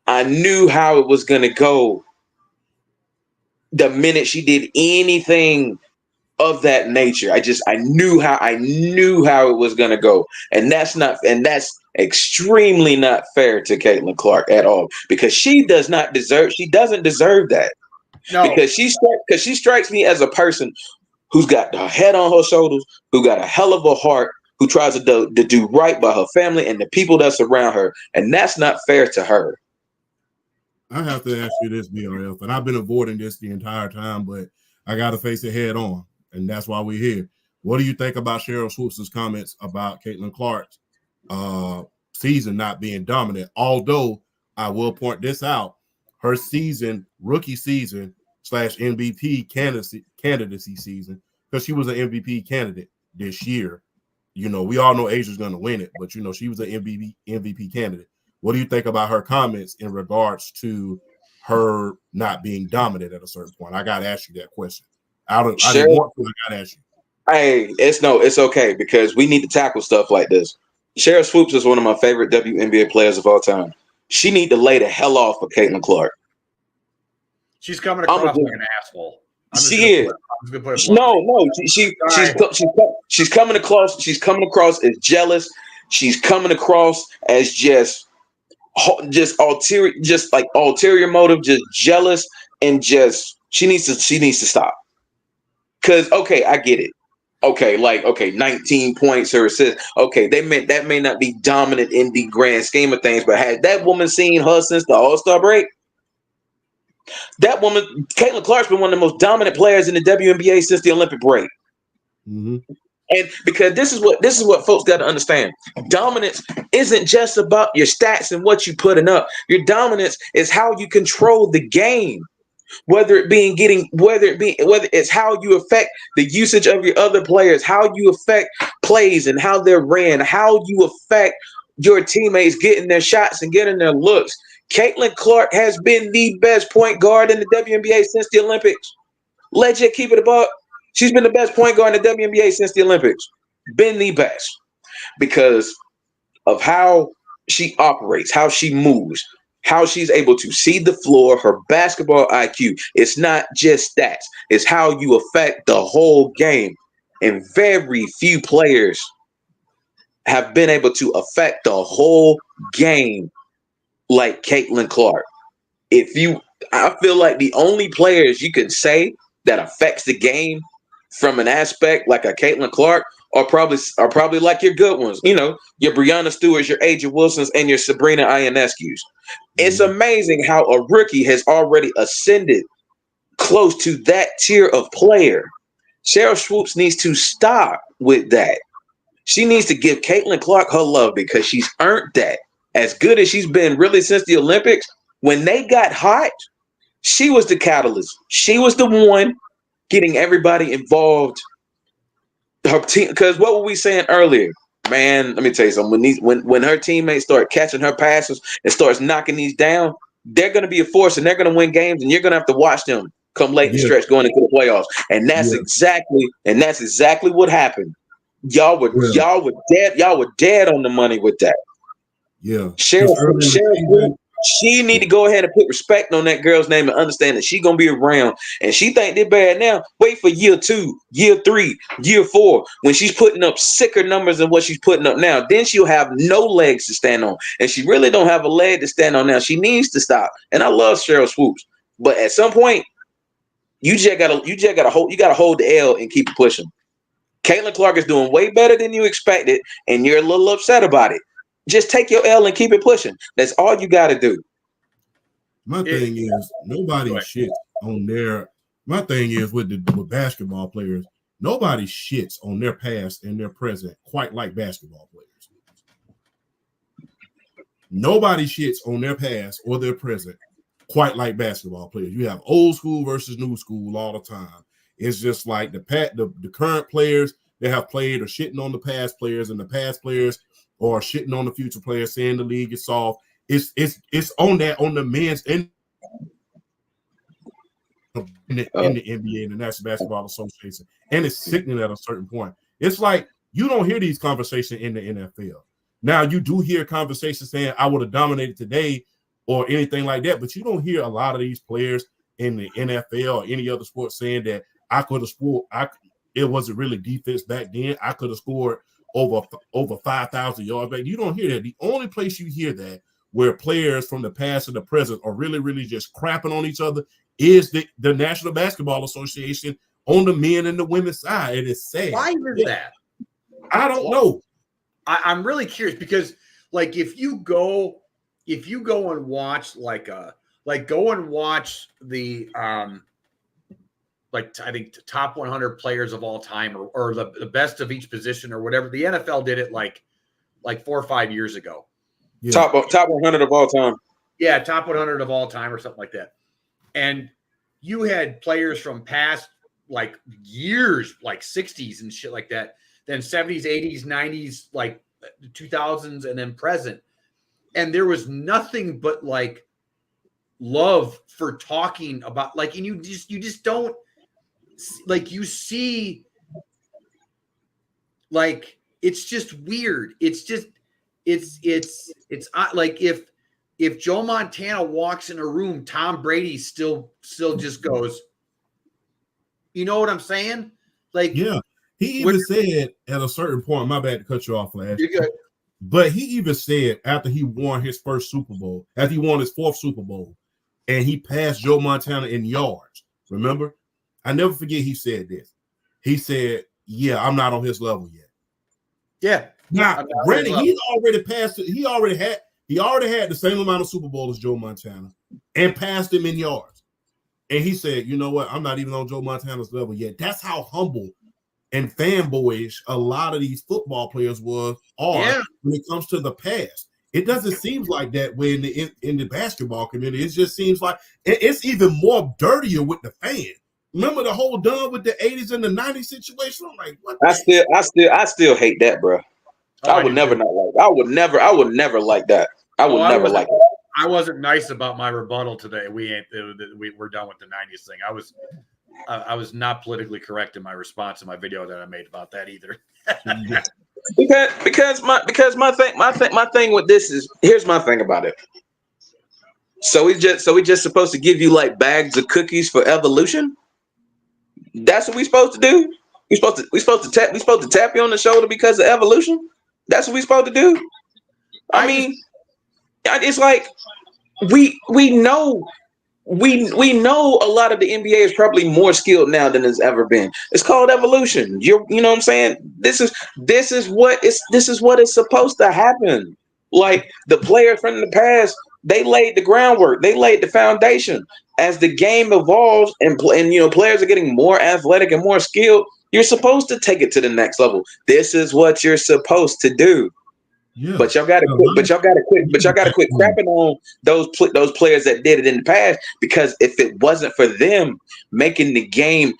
how it was going to go the minute she did anything of that nature. I knew how it was going to go. And that's extremely not fair to Caitlin Clark at all, because she doesn't deserve that. No. Because she strikes me as a person who's got her head on her shoulders, who got a hell of a heart, who tries to do right by her family and the people that surround her. And that's not fair to her. I have to ask you this, BRF, and I've been avoiding this the entire time, but I got to face it head on, and that's why we're here. What do you think about Cheryl Swoops' comments about Caitlin Clark's season not being dominant? Although I will point this out, her rookie season / MVP candidacy season, because she was an MVP candidate this year. You know, we all know Asia's going to win it, but, you know, she was an MVP candidate. What do you think about her comments in regards to her not being dominant at a certain point? I got to ask you that question. I didn't want to. I got to ask you. Hey, it's okay, because we need to tackle stuff like this. Cheryl Swoops is one of my favorite WNBA players of all time. She need to lay the hell off for Caitlin Clark. She's coming across like an asshole. She is. No. She's coming across. She's coming across as jealous. She's coming across as just ulterior motive, just jealous, and just she needs to stop. Because okay, I get it. Okay, 19 points or assists. Okay, that may not be dominant in the grand scheme of things, but had that woman seen her since the All-Star break? That woman, Caitlin Clark's been one of the most dominant players in the WNBA since the Olympic break. Mm-hmm. And because this is what folks got to understand. Dominance isn't just about your stats and what you putting up. Your dominance is how you control the game. Whether it's how you affect the usage of your other players, how you affect plays and how they're ran, how you affect your teammates getting their shots and getting their looks. Caitlin Clark has been the best point guard in the WNBA since the Olympics. Let's just keep it a buck. She's been the best point guard in the WNBA since the Olympics. Been the best because of how she operates, how she moves, how she's able to see the floor, her basketball IQ. It's not just stats. It's how you affect the whole game. And very few players have been able to affect the whole game like Caitlin Clark. I feel like the only players you can say that affects the game from an aspect like a Caitlin Clark are probably like your good ones. You know, your Breonna Stewarts, your Aja Wilsons, and your Sabrina Ionescu's. It's amazing how a rookie has already ascended close to that tier of player. Cheryl Swoops needs to stop with that. She needs to give Caitlin Clark her love because she's earned that. As good as she's been really since the Olympics, when they got hot, she was the catalyst. She was the one getting everybody involved. Her team, because what were we saying earlier? Man, let me tell you something. When her teammates start catching her passes and starts knocking these down, they're going to be a force and they're going to win games, and you're going to have to watch them come late in the stretch going into the playoffs. And that's exactly what happened. Y'all were dead on the money with that. Yeah. Cheryl, she need to go ahead and put respect on that girl's name and understand that she's gonna be around. And she think they're bad now. Wait for year 2, year 3, year 4, when she's putting up sicker numbers than what she's putting up now. Then she'll have no legs to stand on, and she really don't have a leg to stand on now. She needs to stop. And I love Cheryl Swoops, but at some point, you gotta hold the L and keep pushing. Caitlin Clark is doing way better than you expected, and you're a little upset about it. Just take your L and keep it pushing. That's all you got to do. My thing is nobody shits on their. My thing is with basketball players, nobody shits on their past and their present quite like basketball players. Nobody shits on their past or their present quite like basketball players. You have old school versus new school all the time. It's just like the current players that have played are shitting on the past players, and the past players are shitting on the future players, saying the league is soft. It's on the men's in the NBA, the National Basketball Association, and it's sickening at a certain point. It's like you don't hear these conversations in the NFL. Now you do hear conversations saying I would have dominated today or anything like that, but you don't hear a lot of these players in the NFL or any other sport saying that I could have scored. It wasn't really defense back then. I could have scored over 5,000 yards back. You don't hear that. The only place you hear that where players from the past and the present are really, really just crapping on each other is the National Basketball Association on the men and the women's side. It is sad. Why is that? I don't know. I'm really curious because, like, if you go and watch go and watch the I think the top 100 players of all time or the best of each position or whatever. The NFL did it like 4 or 5 years ago. Yeah. Top 100 of all time. Yeah, top 100 of all time or something like that. And you had players from past like years, like 60s and shit like that, then 70s, 80s, 90s, like 2000s, and then present. And there was nothing but like love for talking about like, and you just don't like, you see, like, it's just weird. It's just, it's like if Joe Montana walks in a room, Tom Brady still just goes, you know what I'm saying? Like, yeah, he even said at a certain point, my bad to cut you off, Flash. You're good. But he even said after he won his first Super Bowl, after he won his fourth Super Bowl, and he passed Joe Montana in yards. Remember? I never forget he said this. He said, yeah, I'm not on his level yet. Yeah. Now, granted, he already passed it. He already had the same amount of Super Bowls as Joe Montana and passed him in yards. And he said, you know what? I'm not even on Joe Montana's level yet. That's how humble and fanboyish a lot of these football players are when it comes to the past. It doesn't seem like that way in the basketball community. It just seems like it's even more dirtier with the fans. Remember the whole done with the 80s and the 90s situation? I'm like, what? I still hate that, bro. I would never not like. I would never like that. I would never like it. I wasn't nice about my rebuttal today. We're done with the 90s thing. I was not politically correct in my response to my video that I made about that either. because my thing with this is, here's my thing about it. So we just supposed to give you like bags of cookies for evolution? That's what we supposed to do? We supposed to tap you on the shoulder because of evolution? That's what we supposed to do? I mean, it's like we know a lot of the NBA is probably more skilled now than it's ever been. It's called evolution. You know what I'm saying? This is what is supposed to happen. Like the players from the past, they laid the groundwork, they laid the foundation. As the game evolves and players are getting more athletic and more skilled, you're supposed to take it to the next level. This is what you're supposed to do. Yeah. But y'all gotta quit crapping on those players that did it in the past, because if it wasn't for them making the game,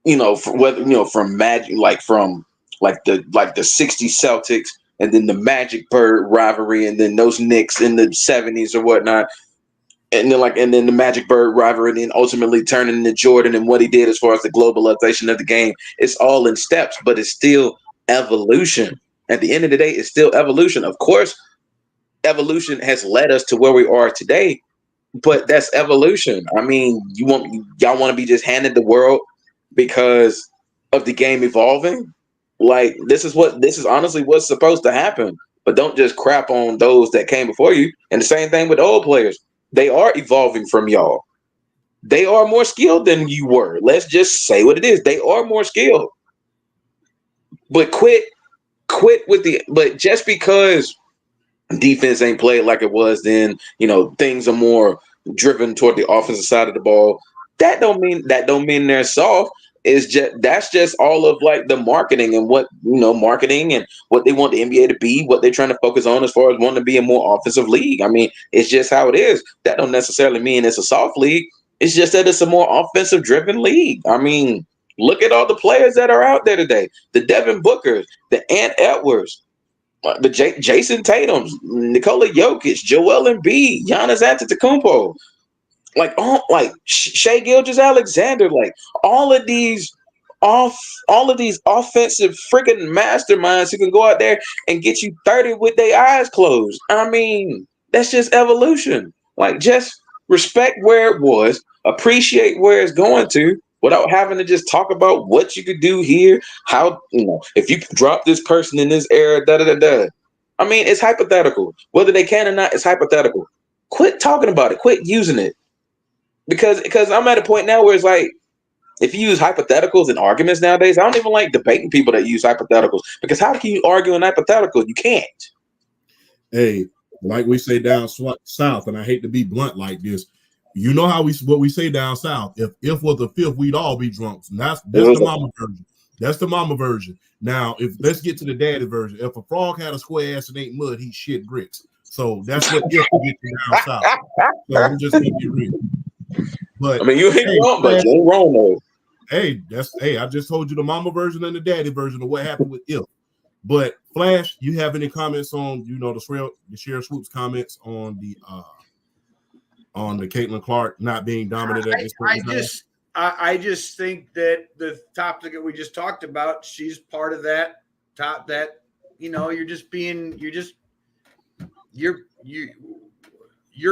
from Magic, from the 60s Celtics, and then the Magic Bird rivalry, and then those Knicks in the 70s or whatnot, and then the Magic Bird rivalry, and then ultimately turning into Jordan and what he did as far as the globalization of the game. It's all in steps, but it's still evolution. At the end of the day, it's still evolution. Of course, evolution has led us to where we are today, but that's evolution. I mean, y'all want to be just handed the world because of the game evolving? Like, this is honestly what's supposed to happen. But don't just crap on those that came before you. And the same thing with old players. They are evolving from y'all. They are more skilled than you were. Let's just say what it is. They are more skilled. but quit with the. But just because defense ain't played like it was then, things are more driven toward the offensive side of the ball. That don't mean they're soft. That's just all of like the marketing and what marketing and what they want the NBA to be, what they're trying to focus on as far as wanting to be a more offensive league. I mean, it's just how it is. That don't necessarily mean it's a soft league. It's just that it's a more offensive driven league. I mean, look at all the players that are out there today. The Devin Bookers, the Ant Edwards, the Jason Tatum's, Nikola Jokic, Joel Embiid, Giannis Antetokounmpo, like Shai Gilgeous-Alexander, like all of these offensive freaking masterminds who can go out there and get you 30 with their eyes closed. I mean, that's just evolution. Like, just respect where it was, appreciate where it's going to, without having to just talk about what you could do here, how, if you drop this person in this era, da-da-da-da. I mean, it's hypothetical. Whether they can or not, it's hypothetical. Quit talking about it. Quit using it. Because I'm at a point now where it's like, if you use hypotheticals in arguments nowadays, I don't even like debating people that use hypotheticals. Because how can you argue in hypothetical? You can't. Hey, like we say down south, and I hate to be blunt like this, you know what we say down south. If was the fifth, we'd all be drunks. And that's the mama version. That's the mama version. Now, let's get to the daddy version. If a frog had a square ass and ain't mud, he shit bricks. So that's what if we get to down south. So I'm just gonna be real. But I mean, you ain't wrong, but you ain't wrong though. Hey, I just told you the mama version and the daddy version of what happened with if. But Flash, you have any comments on the Sheriff Swoop's comments on the Caitlin Clark not being dominant at this point? I just think that the topic that we just talked about, she's part of that top that, you're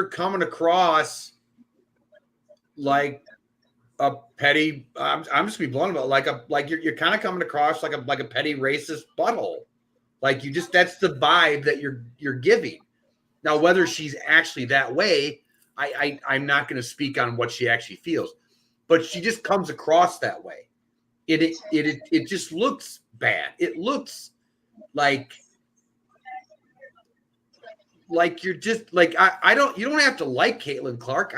coming across like a petty, I'm just gonna be blunt about it, like you're kind of coming across like a petty racist butthole. Like that's the vibe that you're giving. Now, whether she's actually that way, I'm not going to speak on what she actually feels, but she just comes across that way. It just looks bad. It looks like you're just like you don't have to like Caitlin Clark.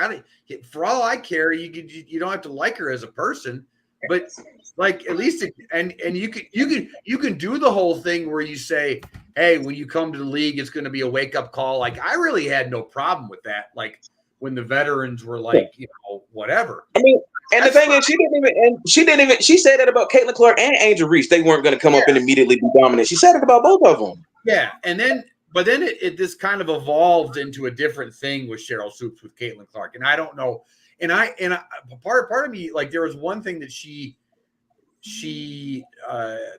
For all I care, you don't have to like her as a person, but like at least and you can do the whole thing where you say, hey, when you come to the league, it's going to be a wake up call. Like I really had no problem with that. Like when the veterans were like, whatever. I mean, and the thing is, she said that about Caitlin Clark and Angel Reese. They weren't going to come up and immediately be dominant. She said it about both of them. Yeah, but then it this kind of evolved into a different thing with Cheryl Swoops with Caitlin Clark, and I don't know. And I part of me, like, there was one thing that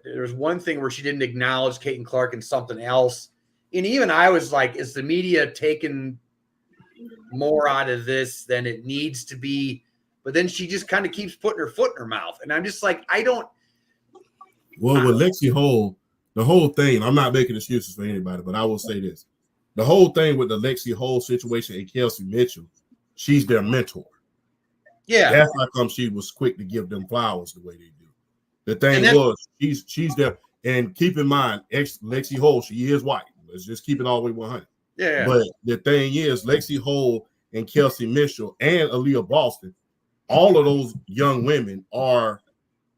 there was one thing where she didn't acknowledge Caitlin Clark and something else, and even I was like, is the media taking more out of this than it needs to be? But then she just kind of keeps putting her foot in her mouth, and I'm just like, I don't. Well, with Lexi Hole, the whole thing, I'm not making excuses for anybody, but I will say this. The whole thing with the Lexi Hole situation and Kelsey Mitchell, she's their mentor. Yeah. That's how come she was quick to give them flowers the way they do. The thing was, she's there. And keep in mind, Lexi Hole, she is white. Let's just keep it all the way 100. Yeah. But the thing is, Lexi Hole and Kelsey Mitchell and Aaliyah Boston, all of those young women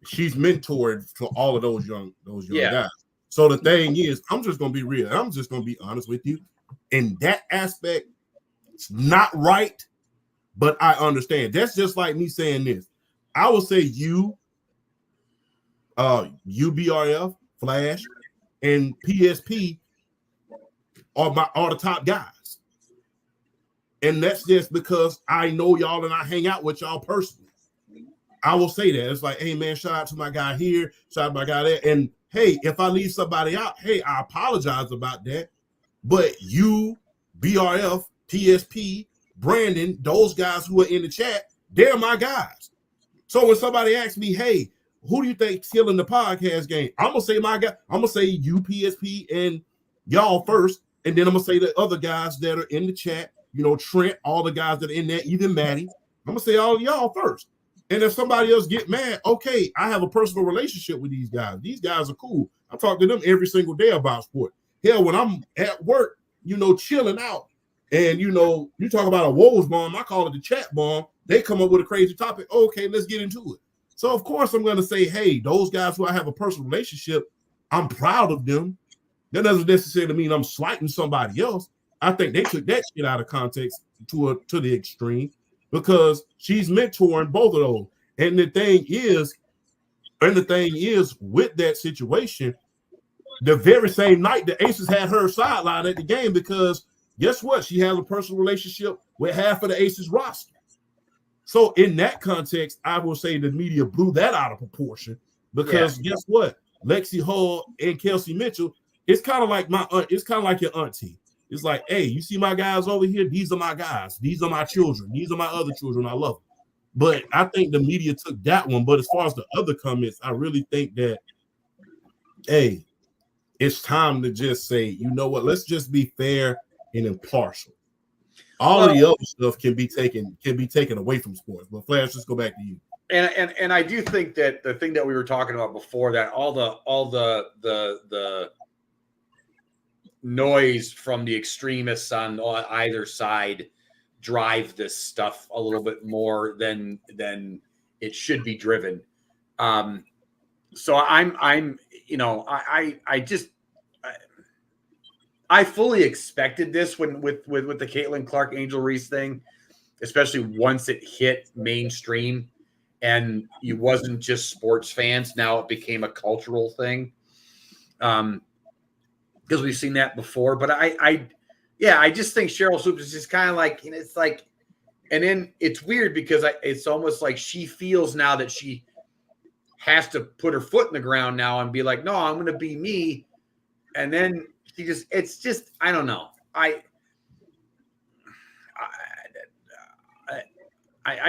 she's mentored to all of those young guys. So the thing is, I'm just going to be real. I'm just going to be honest with you. In that aspect, it's not right, but I understand. That's just like me saying this. I would say UBRF, Flash, and PSP are the top guys. And that's just because I know y'all and I hang out with y'all personally. I will say that. It's like, hey, man, shout out to my guy here, shout out to my guy there. And hey, if I leave somebody out, hey, I apologize about that. But you, BRF, PSP, Brandon, those guys who are in the chat, they're my guys. So when somebody asks me, hey, who do you think's killing the podcast game? I'm going to say my guy. I'm going to say you, PSP, and y'all first. And then I'm going to say the other guys that are in the chat, Trent, all the guys that are in there, even Maddie. I'm going to say all of y'all first. And if somebody else get mad, okay, I have a personal relationship with these guys. These guys are cool. I talk to them every single day about sport. Hell, when I'm at work, chilling out, and you talk about a woes bomb, I call it the chat bomb. They come up with a crazy topic. Okay, let's get into it. So of course I'm going to say, hey, those guys who I have a personal relationship, I'm proud of them. That doesn't necessarily mean I'm slighting somebody else. I think they took that shit out of context to the extreme, because she's mentoring both of those. And the thing is with that situation, the very same night the Aces had her sideline at the game, because guess what? She has a personal relationship with half of the Aces roster. So in that context, I will say the media blew that out of proportion, because guess what? Lexi Hull and Kelsey Mitchell, it's kind of like your auntie. It's like, hey, you see my guys over here? These are my guys. These are my children. These are my other children. I love them. But I think the media took that one. But as far as the other comments, I really think that, hey, it's time to just say, you know what? Let's just be fair and impartial. All of the other stuff can be taken away from sports. But Flash, let's go back to you. And I do think that the thing that we were talking about before, that all the noise from the extremists on either side drive this stuff a little bit more than it should be driven. So I fully expected this with the Caitlin Clark Angel Reese thing, especially once it hit mainstream and it wasn't just sports fans. Now it became a cultural thing. Because we've seen that before. But I just think Cheryl Swoops is just kind of like, it's like, and then it's weird because it's almost like she feels now that she has to put her foot in the ground now and be like, no, I'm going to be me. And then it's just, I don't know. I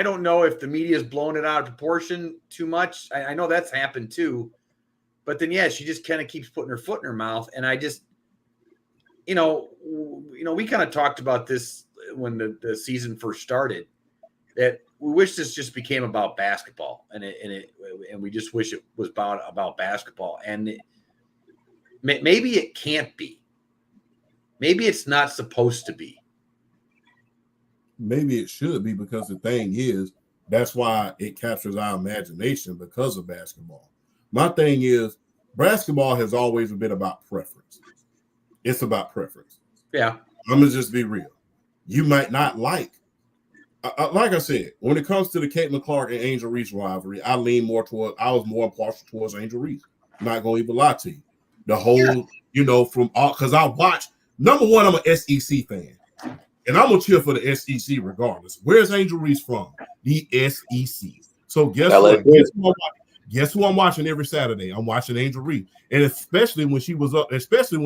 don't know if the media's blown it out of proportion too much. I know that's happened too. But then, she just kind of keeps putting her foot in her mouth. And I just, we kind of talked about this when the season first started, that we wish this just became about basketball, and we just wish it was about basketball. And maybe it can't be. Maybe it's not supposed to be. Maybe it should be, because the thing is, that's why it captures our imagination, because of basketball. My thing is, basketball has always been about preference. It's about preference. Yeah. I'm going to just be real. You might not like I said, when it comes to the Caitlin Clark and Angel Reese rivalry, I was more partial towards Angel Reese. I'm not going to even lie to you. The whole, because I watch, number one, I'm an SEC fan. And I'm going to cheer for the SEC regardless. Where's Angel Reese from? The SEC. So guess what? Guess who I'm watching every Saturday? I'm watching Angel Reese. And especially when she was up, especially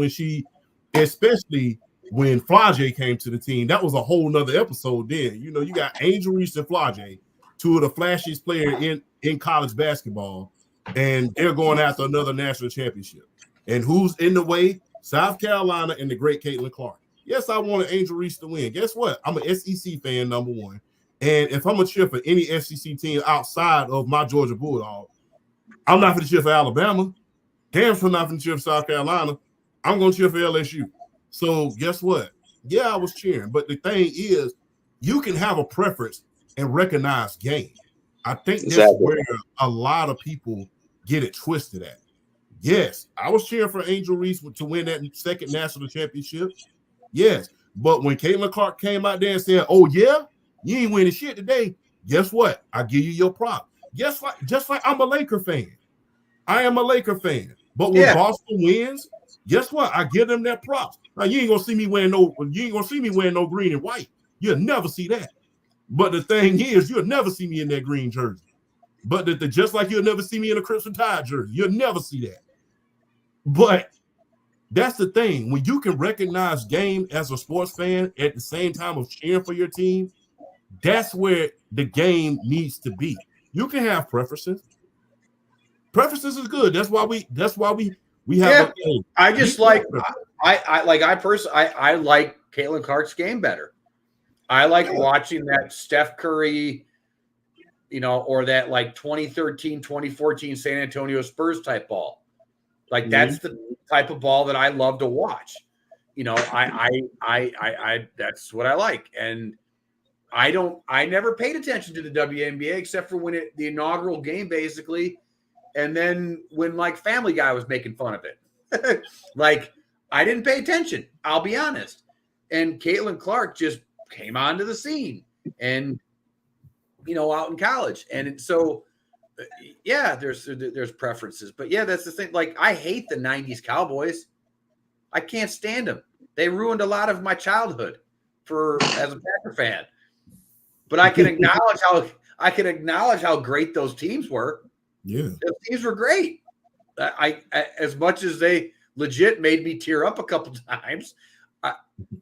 when Flage came to the team, that was a whole nother episode then. You got Angel Reese and Flage, two of the flashiest players in college basketball, and they're going after another national championship. And who's in the way? South Carolina and the great Caitlin Clark. Yes, I wanted Angel Reese to win. Guess what? I'm an SEC fan, number one. And if I'm going to cheer for any SEC team outside of my Georgia Bulldogs, I'm not going to cheer for Alabama. Damn sure not going to cheer for South Carolina. I'm going to cheer for LSU. So guess what? Yeah, I was cheering. But the thing is, you can have a preference and recognize game. I think that's where a lot of people get it twisted at. Yes, I was cheering for Angel Reese to win that second national championship. Yes, but when Caitlin Clark came out there and said, "Oh yeah, you ain't winning shit today," guess what? I give you your prop. Just like I'm a Laker fan. I am a Laker fan. But when Boston wins, guess what? I give them that props. Now you ain't gonna see me wearing no green and white. You'll never see that. But the thing is, you'll never see me in that green jersey. But just like you'll never see me in a Crimson Tide jersey, you'll never see that. But that's the thing. When you can recognize game as a sports fan at the same time of cheering for your team, that's where the game needs to be. You can have preferences. Preferences is good. That's why we have. I just like I like Caitlin Clark's game better. I like watching that Steph Curry, or that like 2013, 2014 San Antonio Spurs type ball. Like that's the type of ball that I love to watch. You know, I that's what I like. And I never paid attention to the WNBA except for when the inaugural game, basically. And then when like Family Guy was making fun of it, like I didn't pay attention. I'll be honest. And Caitlin Clark just came onto the scene, and you know, out in college, and so yeah, there's preferences, but yeah, that's the thing. Like I hate the '90s Cowboys. I can't stand them. They ruined a lot of my childhood as a Packer fan. But I can acknowledge how great those teams were. Yeah, those teams were great. I as much as they legit made me tear up a couple times,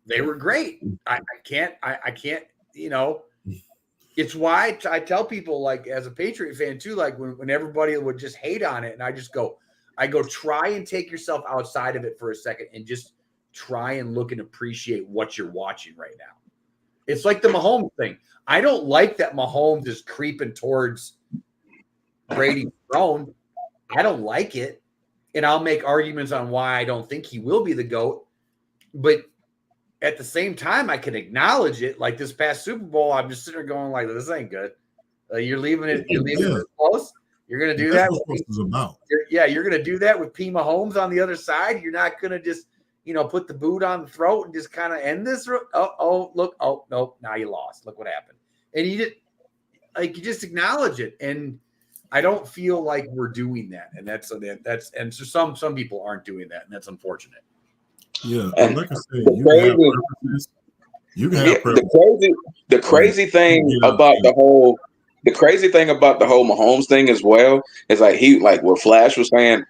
they were great. I can't. You know, it's why I tell people, like as a Patriot fan too, like when everybody would just hate on it, and I go try and take yourself outside of it for a second and just try and look and appreciate what you're watching right now. It's like the Mahomes thing. I don't like that Mahomes is creeping towards Brady's throne. I don't like it. And I'll make arguments on why I don't think he will be the GOAT. But at the same time, I can acknowledge it. Like this past Super Bowl, I'm just sitting there going like, this ain't good. You're leaving it close. You're going to do that. You're going to do that with P. Mahomes on the other side. You're not going to just, you know, put the boot on the throat and just kind of end this. Nope. Now you lost. Look what happened. And you just acknowledge it. And I don't feel like we're doing that. And and so some people aren't doing that. And that's unfortunate. Yeah. And like I said, you can have preferences. The crazy thing about the whole Mahomes thing as well is like what Flash was saying,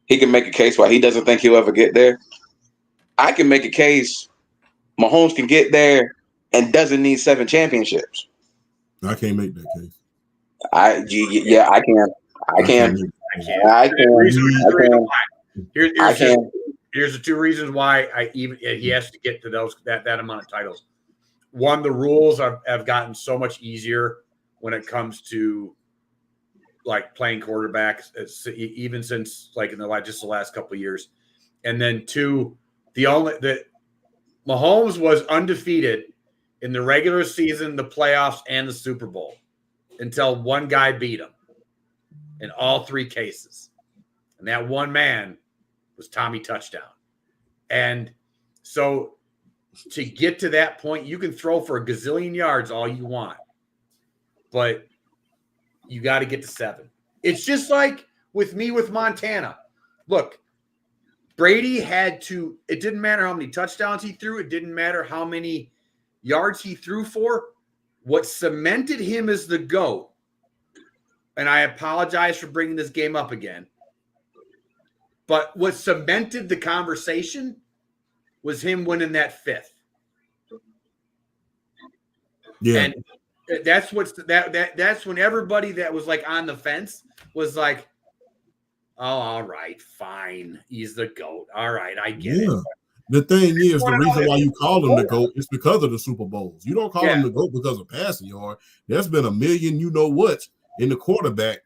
he can make a case why he doesn't think he'll ever get there. I can make a case Mahomes can get there and doesn't need 7 championships. I can't make that case. I can. Here's the 2 reasons why he has to get to that amount of titles. One, the rules have gotten so much easier when it comes to like playing quarterbacks, even since like in the last couple of years. And then 2, Mahomes was undefeated in the regular season, the playoffs, and the Super Bowl until one guy beat him in all 3 cases. And that one man was Tommy Touchdown. And so to get to that point, you can throw for a gazillion yards all you want, but you got to get to 7. It's just like with Montana. Look, Brady it didn't matter how many touchdowns he threw. It didn't matter how many yards he threw for. What cemented him as the GOAT, and I apologize for bringing this game up again, but what cemented the conversation was him winning that 5th. Yeah. And that's when everybody that was like on the fence was like, oh, all right, fine. He's the GOAT. All right, I get it. The thing is, the reason why you call him the GOAT is because of the Super Bowls. You don't call him the GOAT because of passing yard. There's been a million you-know-whats in the quarterback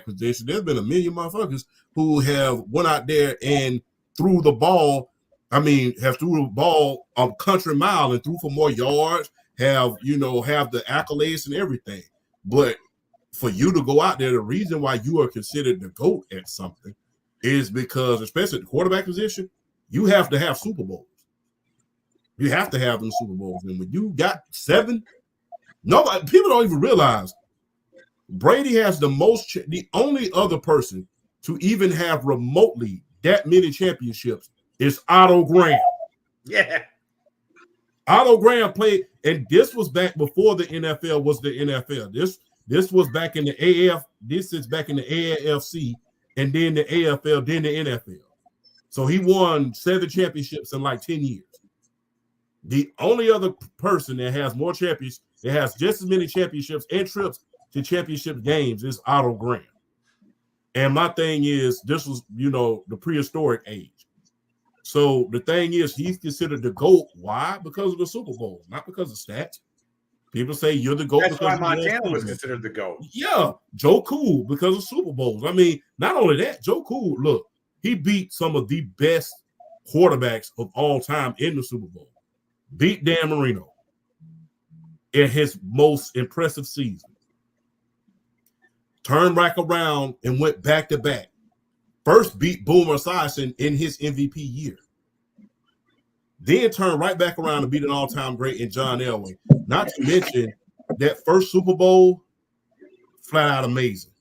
position. There's been a million motherfuckers who have went out there and threw the ball. Have threw the ball a country mile and threw for more yards, have the accolades and everything. But for you to go out there, the reason why you are considered the GOAT at something is because, especially at the quarterback position, you have to have Super Bowls. You have to have them Super Bowls. And when you got 7, people don't even realize Brady has the only other person to even have remotely that many championships is Otto Graham. Yeah. Otto Graham played, and this was back before the NFL was the NFL. This was back in the AF. This is back in the AFC, and then the AFL, then the NFL. So he won 7 championships in like 10 years. The only other person that has more championships, that has just as many championships and trips to championship games is Otto Graham. And my thing is, this was, the prehistoric age. So the thing is, he's considered the GOAT. Why? Because of the Super Bowl, not because of stats. People say you're the GOAT. That's why Montana was considered the GOAT. Yeah, Joe Cool because of Super Bowls. Not only that, Joe Cool, look, He beat some of the best quarterbacks of all time in the Super Bowl. Beat Dan Marino in his most impressive season. Turned back around and went back-to-back. First beat Boomer Esiason in his MVP year. Then turned right back around and beat an all-time great in John Elway. Not to mention that first Super Bowl, flat out amazing.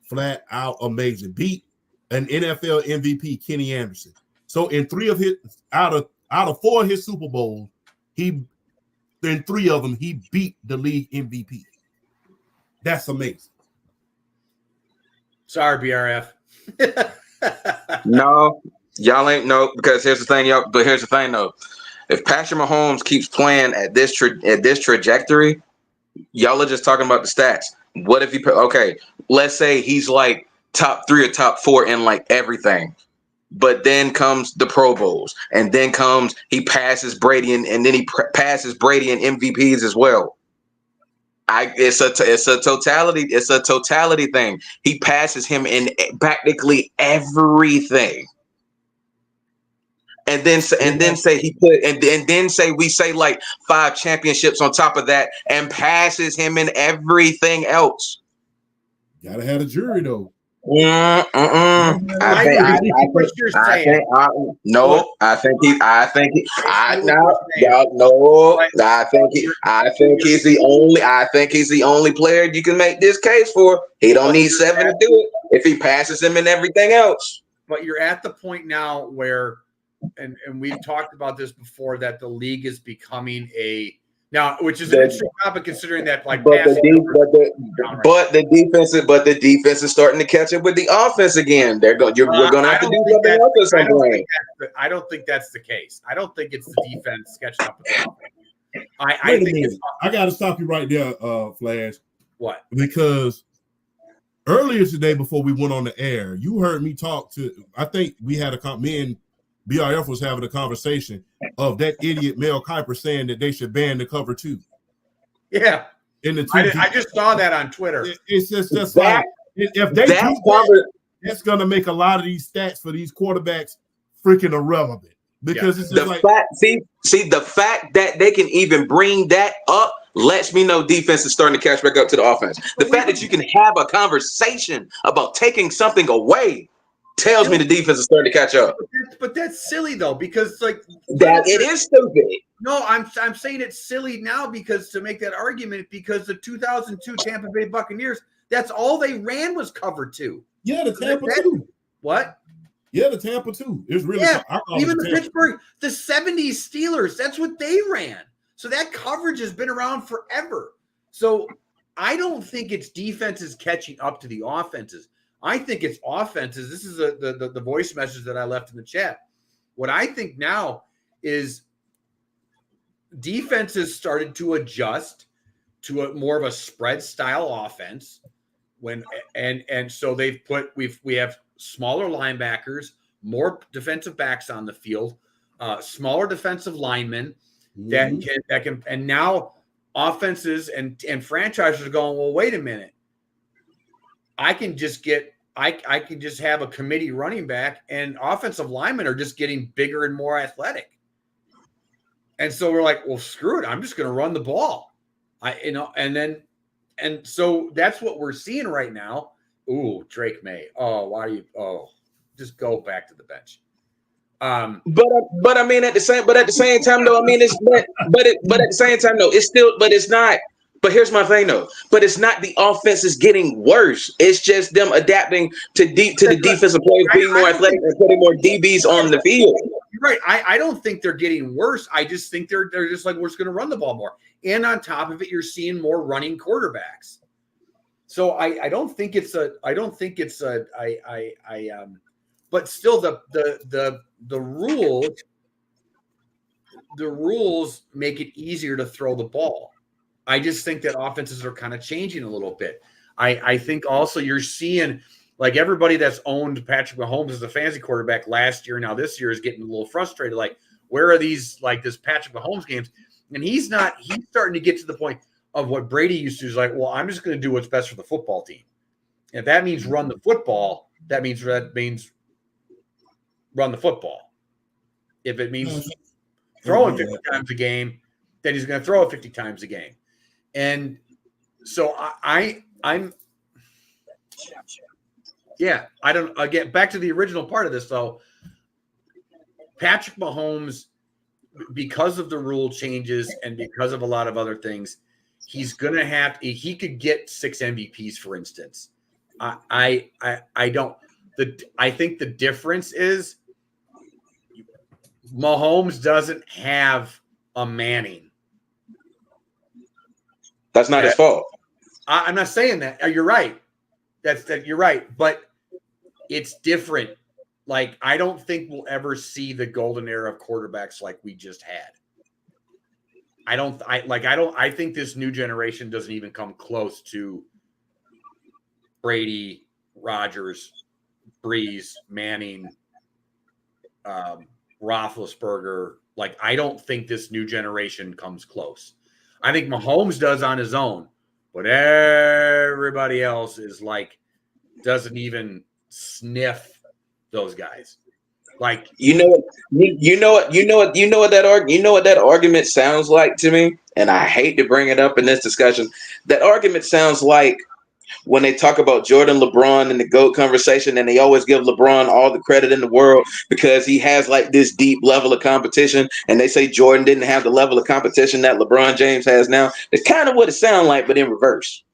Flat out amazing. Beat an NFL MVP, Kenny Anderson. So in out of 4 of his Super Bowls, in 3 of them, he beat the league MVP. That's amazing. Sorry, BRF. No, y'all ain't no, because here's the thing, y'all. But here's the thing, though. If Patrick Mahomes keeps playing at this trajectory, y'all are just talking about the stats. What if let's say he's like top 3 or top 4 in like everything, but then comes the Pro Bowls, and then he passes Brady, and then he passes Brady in MVPs as well. It's a totality thing. He passes him in practically everything. And then we say like 5 championships on top of that, and passes him in everything else. Gotta have a jury though. I think he's the only player you can make this case for. He don't need 7 to do it if he passes him in everything else. But you're at the point now where, and we've talked about this before, that the league is becoming which is an interesting topic considering that the defense is starting to catch up with the offense again. We're going to have to do something else at some point. I don't think that's the case. I don't think it's the defense catching up with the offense. I got to stop you right there, Flash. What? Because earlier today, before we went on the air, you heard me talk to. I think we had me and BRF was having a conversation of that idiot Mel Kiper saying that they should ban the cover 2. Yeah. I just saw that on Twitter. It's just like, if they do that, that's going to make a lot of these stats for these quarterbacks freaking irrelevant. Because it's just the fact that they can even bring that up lets me know defense is starting to catch back up to the offense. The fact that you can have a conversation about taking something away tells me the defense is starting to catch up. But that's silly though, because it is stupid. No, I'm saying it's silly now because to make that argument, because the 2002 Tampa Bay Buccaneers, that's all they ran was cover 2. Yeah, the Tampa 2. What? Yeah, the Tampa 2. It's really even the Pittsburgh, the 70s Steelers, that's what they ran. So that coverage has been around forever. So I don't think it's defenses catching up to the offenses. I think it's offenses. This is the voice message that I left in the chat. What I think now is defenses started to adjust to a more of a spread style offense and so we have smaller linebackers, more defensive backs on the field, smaller defensive linemen that can and now offenses and franchises are going, well, wait a minute. I can just have a committee running back, and offensive linemen are just getting bigger and more athletic. And so we're like, well, screw it. I'm just going to run the ball. And so that's what we're seeing right now. Ooh, Drake May. Just go back to the bench. But I mean, at the same time though, I mean, at the same time though, it's not. But here's my thing though. But it's not the offense is getting worse. It's just them adapting to the defensive players being more athletic and putting more DBs on the field. You're right. I don't think they're getting worse. I just think they're just like, we're just going to run the ball more. And on top of it, you're seeing more running quarterbacks. So I don't think it's but still the rules make it easier to throw the ball. I just think that offenses are kind of changing a little bit. I think also you're seeing like everybody that's owned Patrick Mahomes as a fantasy quarterback last year, now this year is getting a little frustrated. Like, where are these, like this Patrick Mahomes games? And he's starting to get to the point of what Brady used to do. Is like, well, I'm just going to do what's best for the football team. If that means run the football, that means run the football. If it means throwing 50 times a game, then he's going to throw it 50 times a game. And so I'm I don't, again, back to the original part of this though. Patrick Mahomes, because of the rule changes and because of a lot of other things, he's going to have, he could get 6 MVPs, for instance. I think the difference is Mahomes doesn't have a Manning. That's not his fault. I'm not saying that. You're right. You're right. But it's different. Like, I don't think we'll ever see the golden era of quarterbacks like we just had. I think this new generation doesn't even come close to Brady, Rodgers, Breeze, Manning, Roethlisberger. Like, I don't think this new generation comes close. I think Mahomes does on his own, but everybody else is like, doesn't even sniff those guys. Like, you know what that argument sounds like to me, and I hate to bring it up in this discussion. That argument sounds like when they talk about Jordan, LeBron, and the GOAT conversation, and they always give LeBron all the credit in the world because he has like this deep level of competition, and they say Jordan didn't have the level of competition that LeBron James has now. It's kind of what it sounds like, but in reverse.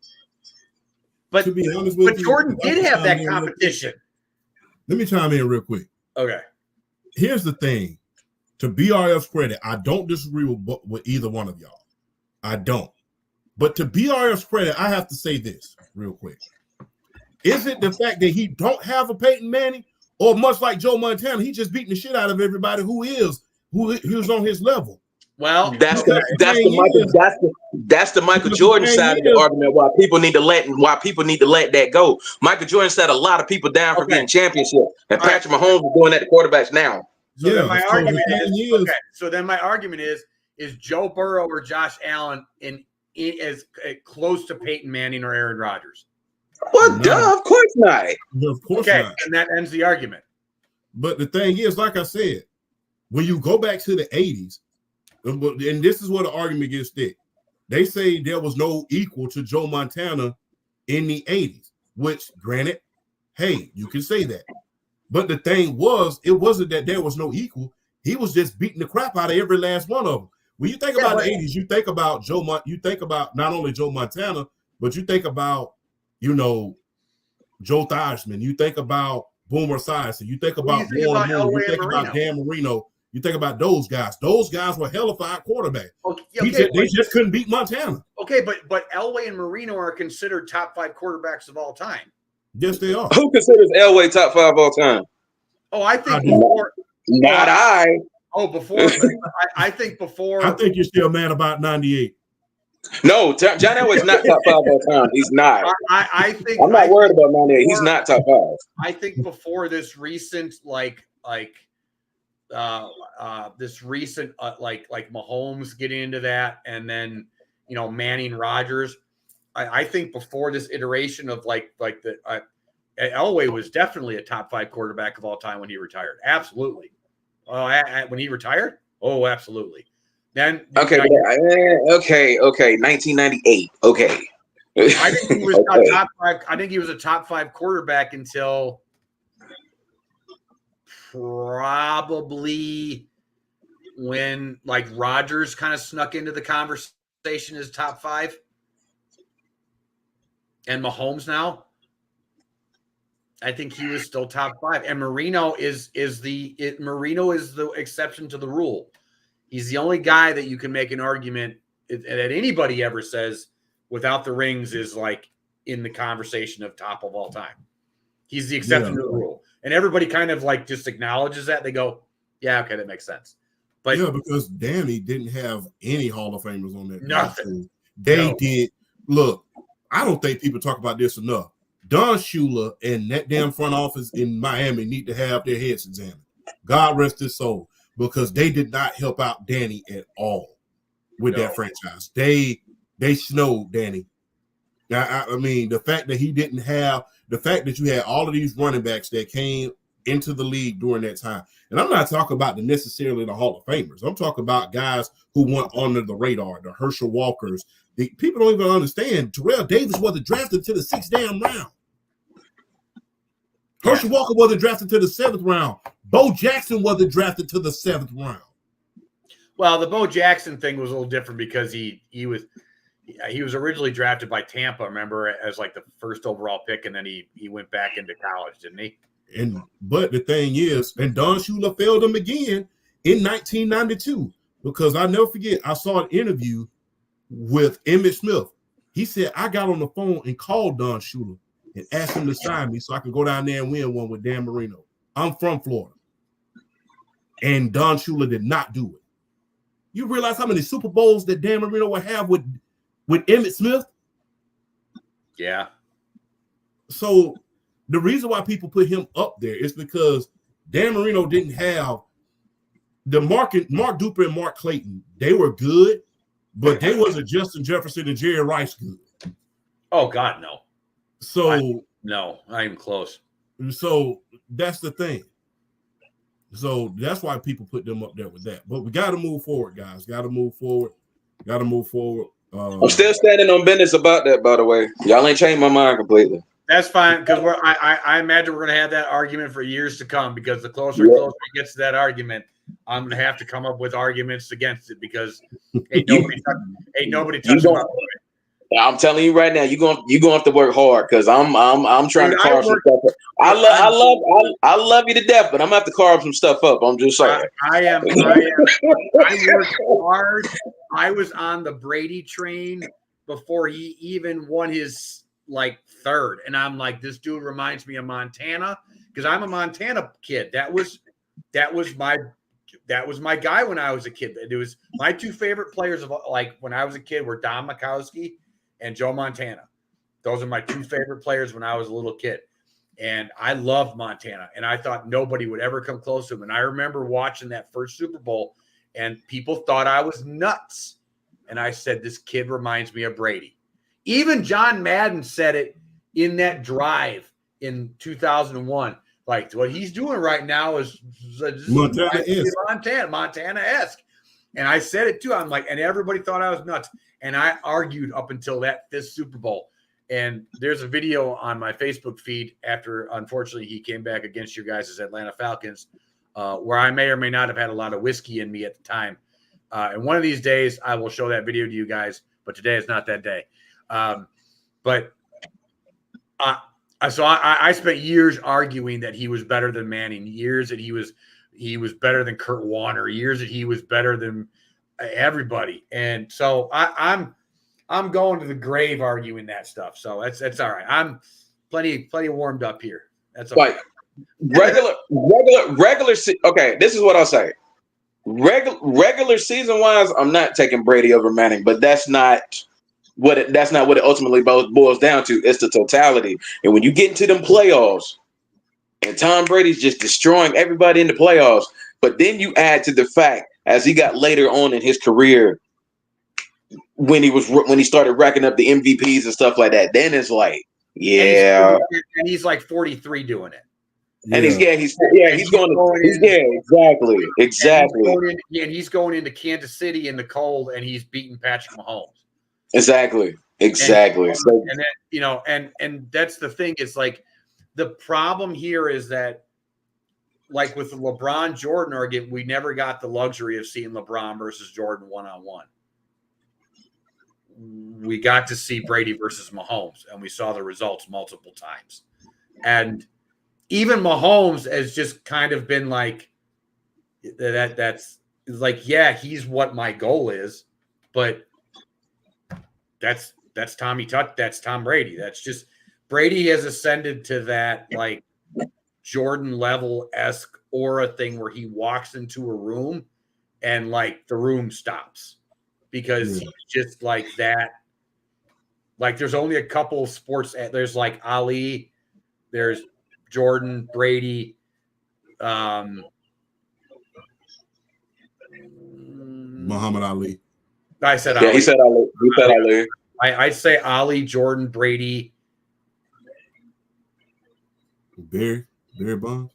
But to be honest with you, Jordan did have that competition. Let me chime in real quick. Okay. Here's the thing. To BRF's credit, I don't disagree with either one of y'all. I don't. But to BRF's credit, I have to say this real quick. Is it the fact that he don't have a Peyton Manning, or much like Joe Montana, he just beating the shit out of everybody who's on his level? Well, that's the Michael Jordan side of the argument. Why people need to let that go. Michael Jordan set a lot of people down for getting championships, and Patrick Mahomes is doing that to quarterbacks now. So then my argument is Joe Burrow or Josh Allen as close to Peyton Manning or Aaron Rodgers? Well, duh, of course not. Of course not. And that ends the argument. But the thing is, like I said, when you go back to the 80s, and this is where the argument gets thick. They say there was no equal to Joe Montana in the 80s, which, granted, hey, you can say that. But the thing was, it wasn't that there was no equal. He was just beating the crap out of every last one of them. When you think about the 80s, you think about you think about not only Joe Montana, but you think about, Joe Theismann. You think about Boomer Esiason. You think about Warren Moon. You think about Dan Marino. You think about those guys. Those guys were hellified quarterbacks. They just couldn't beat Montana. Okay, but Elway and Marino are considered top 5 quarterbacks of all time. Yes, they are. Who considers Elway top 5 all time? Oh, I think before. Not I. Oh, before. I think before. I think you're still mad about 98. No, John Elway's not top 5 all time. He's not. I think I'm not worried about 98. He's not top 5. I think before this recent this recent Mahomes getting into that, and then Manning, Rodgers. I think before this iteration of Elway was definitely a top 5 quarterback of all time when he retired. Absolutely. When he retired, absolutely. Then 1998. Okay. I think he was a top 5. I think he was a top 5 quarterback until probably when Rodgers kind of snuck into the conversation as top 5, and Mahomes now. I think he was still top 5, and Marino is the exception to the rule. He's the only guy that you can make an argument that anybody ever says without the rings is in the conversation of top of all time. He's the exception to the rule. And everybody kind of just acknowledges that. They go, yeah, okay, that makes sense. But because Danny didn't have any Hall of Famers on that. Nothing. They did. Look, I don't think people talk about this enough. Don Shula and that damn front office in Miami need to have their heads examined. God rest his soul, because they did not help out Danny at all with that franchise. They snowed Danny. Now, I mean, the fact that you had all of these running backs that came into the league during that time. And I'm not talking about necessarily the Hall of Famers. I'm talking about guys who went under the radar, the Herschel Walkers. People don't even understand. Terrell Davis wasn't drafted to the 6th damn round. Herschel Walker wasn't drafted to the 7th round. Bo Jackson wasn't drafted to the 7th round. Well, the Bo Jackson thing was a little different because he was originally drafted by Tampa, remember, as like the first overall pick, and then he went back into college, didn't he? But the thing is, and Don Shula failed him again in 1992, because I never forget, I saw an interview with Emmitt Smith. He said, I got on the phone and called Don Shula and asked him to sign me so I can go down there and win one with Dan Marino. I'm from Florida. And Don Shula did not do it. You realize how many Super Bowls that Dan Marino would have with Emmitt Smith? Yeah. So the reason why people put him up there is because Dan Marino didn't have the Mark Duper and Mark Clayton. They were good, but they wasn't Justin Jefferson and Jerry Rice good. Oh, God, no. So no, not even close. So that's the thing. So that's why people put them up there with that. But we got to move forward, guys. Got to move forward. I'm still standing on business about that, by the way. Y'all ain't changed my mind completely. That's fine, because I imagine we're going to have that argument for years to come, because the closer and closer it gets to that argument, I'm going to have to come up with arguments against it, because ain't nobody touching my boy. I'm telling you right now, you're gonna have to work hard, because I'm trying to carve some stuff up. I love you to death, but I'm gonna have to carve some stuff up. I'm just saying. I worked hard. I was on the Brady train before he even won his third, and I'm like, this dude reminds me of Montana, because I'm a Montana kid. That was my guy when I was a kid. It was my two favorite players of when I was a kid were Don Majkowski and Joe Montana. Those are my two favorite players when I was a little kid. And I loved Montana. And I thought nobody would ever come close to him. And I remember watching that first Super Bowl, and people thought I was nuts. And I said, this kid reminds me of Brady. Even John Madden said it in that drive in 2001. What he's doing right now is Montana-esque. And I said it too. I'm like, and everybody thought I was nuts. And I argued up until that 5th Super Bowl. And there's a video on my Facebook feed after, unfortunately, he came back against your guys' Atlanta Falcons, where I may or may not have had a lot of whiskey in me at the time. And one of these days, I will show that video to you guys. But today is not that day. So I spent years arguing that he was better than Manning, years that he was better than Kurt Warner, years that he was better than everybody. And so I'm going to the grave arguing that stuff. So that's all right. I'm plenty warmed up here. That's okay. Regular. Okay, this is what I'll say. Regular season wise, I'm not taking Brady over Manning, but that's not what it ultimately boils down to. It's the totality. And when you get into them playoffs, and Tom Brady's just destroying everybody in the playoffs, but then you add to the fact, as he got later on in his career, when he started racking up the MVPs and stuff like that, then it's like, yeah. And he's like 43 doing it. Yeah. And exactly. He's going into Kansas City in the cold, and he's beating Patrick Mahomes. Exactly. And then, and that's the thing. It's the problem here is that, with the LeBron Jordan argument, we never got the luxury of seeing LeBron versus Jordan one-on-one. We got to see Brady versus Mahomes, and we saw the results multiple times. And even Mahomes has just kind of been he's what my goal is, but that's Tommy Tuck. That's Tom Brady. That's just Brady has ascended to that Jordan level-esque aura thing where he walks into a room and the room stops because he's just that. There's only a couple of sports. There's Ali, there's Jordan, Brady, Muhammad Ali. I said Ali. He said Ali. I say Ali, Jordan, Brady. Barry Bonds.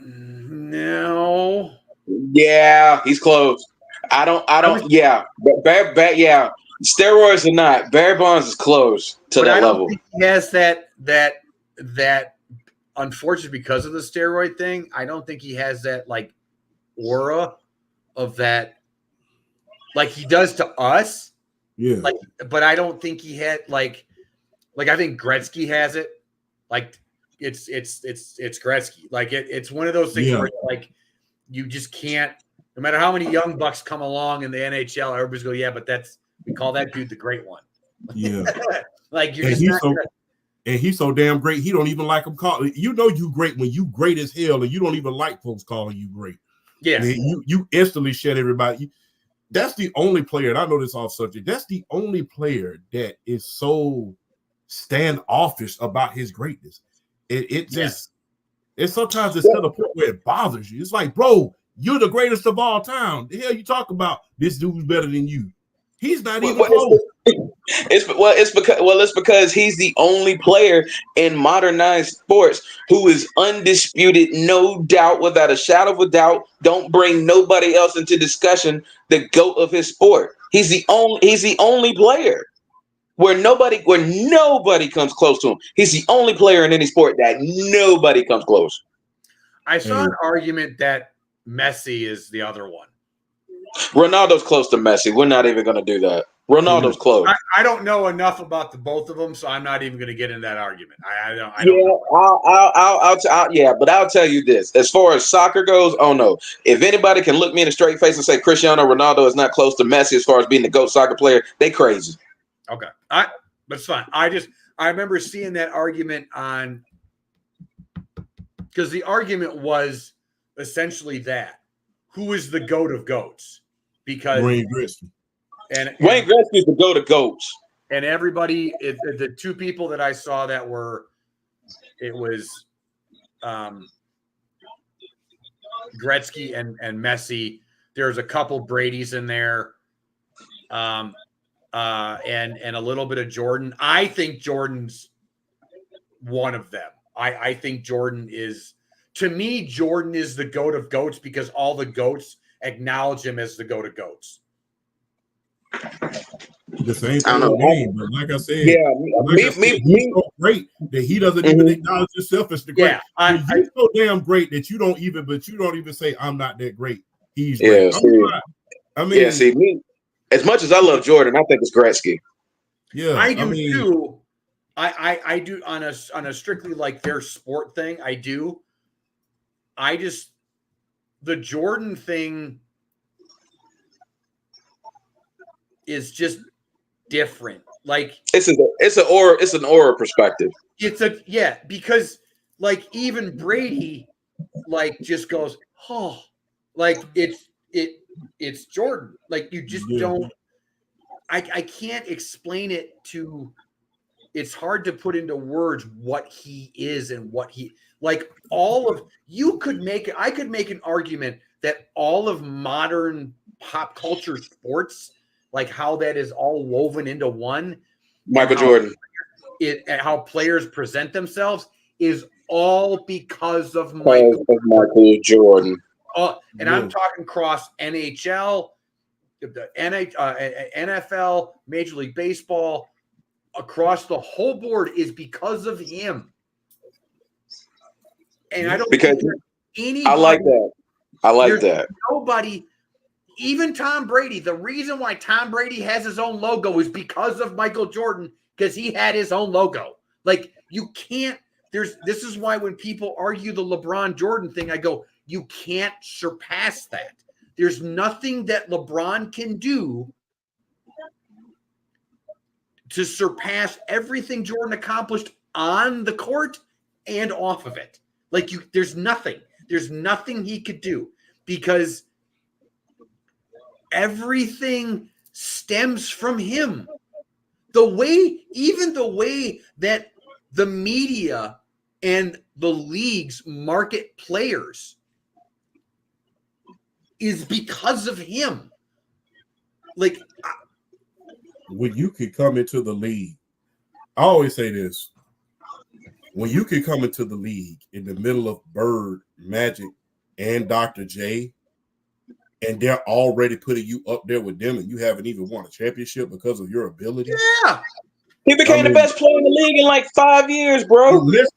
No. Yeah, he's close. I don't. Yeah, but yeah. Steroids or not, Barry Bonds is close to But that I don't level. think he has that. Unfortunately, because of the steroid thing, I don't think he has that like aura of that, like he does to us. Yeah. Like, but I don't think he had like I think Gretzky has it. Like it's Gretzky. Like it's one of those things where like you just can't. No matter how many young bucks come along in the NHL, everybody's go, yeah, but we call that dude the great one. Yeah. Like you're And just he's not. And he's so damn great, he don't even like them calling. You know you great when you great as hell, and you don't even like folks calling you great. Yeah. You instantly shut everybody. That's the only player, and I know this off subject, that's the only player that is so standoffish about his greatness. It just, it's sometimes it's to the point where it bothers you. It's like, bro, you're the greatest of all time. The hell you talk about this dude's better than you. He's not even close. It's because he's the only player in modernized sports who is undisputed, no doubt, without a shadow of a doubt. Don't bring nobody else into discussion. The GOAT of his sport. He's the only player where nobody comes close to him. He's the only player in any sport that nobody comes close. I saw an argument that Messi is the other one. Ronaldo's close to Messi. We're not even going to do that. Ronaldo's close. I don't know enough about the both of them, so I'm not even going to get in that argument. I don't. But I'll tell you this: as far as soccer goes, oh no. If anybody can look me in the straight face and say Cristiano Ronaldo is not close to Messi as far as being the GOAT soccer player, they crazy. Okay, but it's fine. I remember seeing that argument on, because the argument was essentially that who is the GOAT of GOATs, because Wayne Gretzky. And Wayne Gretzky's the GOAT of GOATs. And everybody, the two people that I saw that were, it was Gretzky and Messi. There's a couple Brady's in there, and a little bit of Jordan. I think Jordan's one of them. I think Jordan is, to me, Jordan is the GOAT of GOATs because all the GOATs acknowledge him as the GOAT of GOATs. The same thing with Wayne, but like I said, he's so great that he doesn't even acknowledge himself as the great. He's so damn great that you don't even say I'm not that great. He's great. Me, as much as I love Jordan, I think it's Gretzky. Yeah, I do too. I do on a strictly like their sport thing. I do. The Jordan thing is just different. Like it's an aura perspective. Because like even Brady like just goes, oh, like it's Jordan. Like you just don't. I can't explain it to. It's hard to put into words what he is and what he like. I could make an argument that all of modern pop culture sports, like how that is all woven into one. Michael Jordan. How players present themselves is all because of Michael Jordan. And I'm talking cross NHL, the NFL, Major League Baseball, across the whole board is because of him. And I don't think anybody, I like that. I like that. Nobody, even Tom Brady, the reason why Tom Brady has his own logo is because of Michael Jordan, because he had his own logo. Like you can't, this is why when people argue the LeBron Jordan thing, I go, you can't surpass that. There's nothing that LeBron can do to surpass everything Jordan accomplished on the court and off of it. Like there's nothing he could do because everything stems from him. The way that the media and the leagues market players is because of him. Like when you could come into the league, I always say this. when you can come into the league in the middle of Bird, Magic, and Dr. J, and they're already putting you up there with them, and you haven't even won a championship because of your ability. Yeah. He became the best player in the league in like 5 years, bro. Less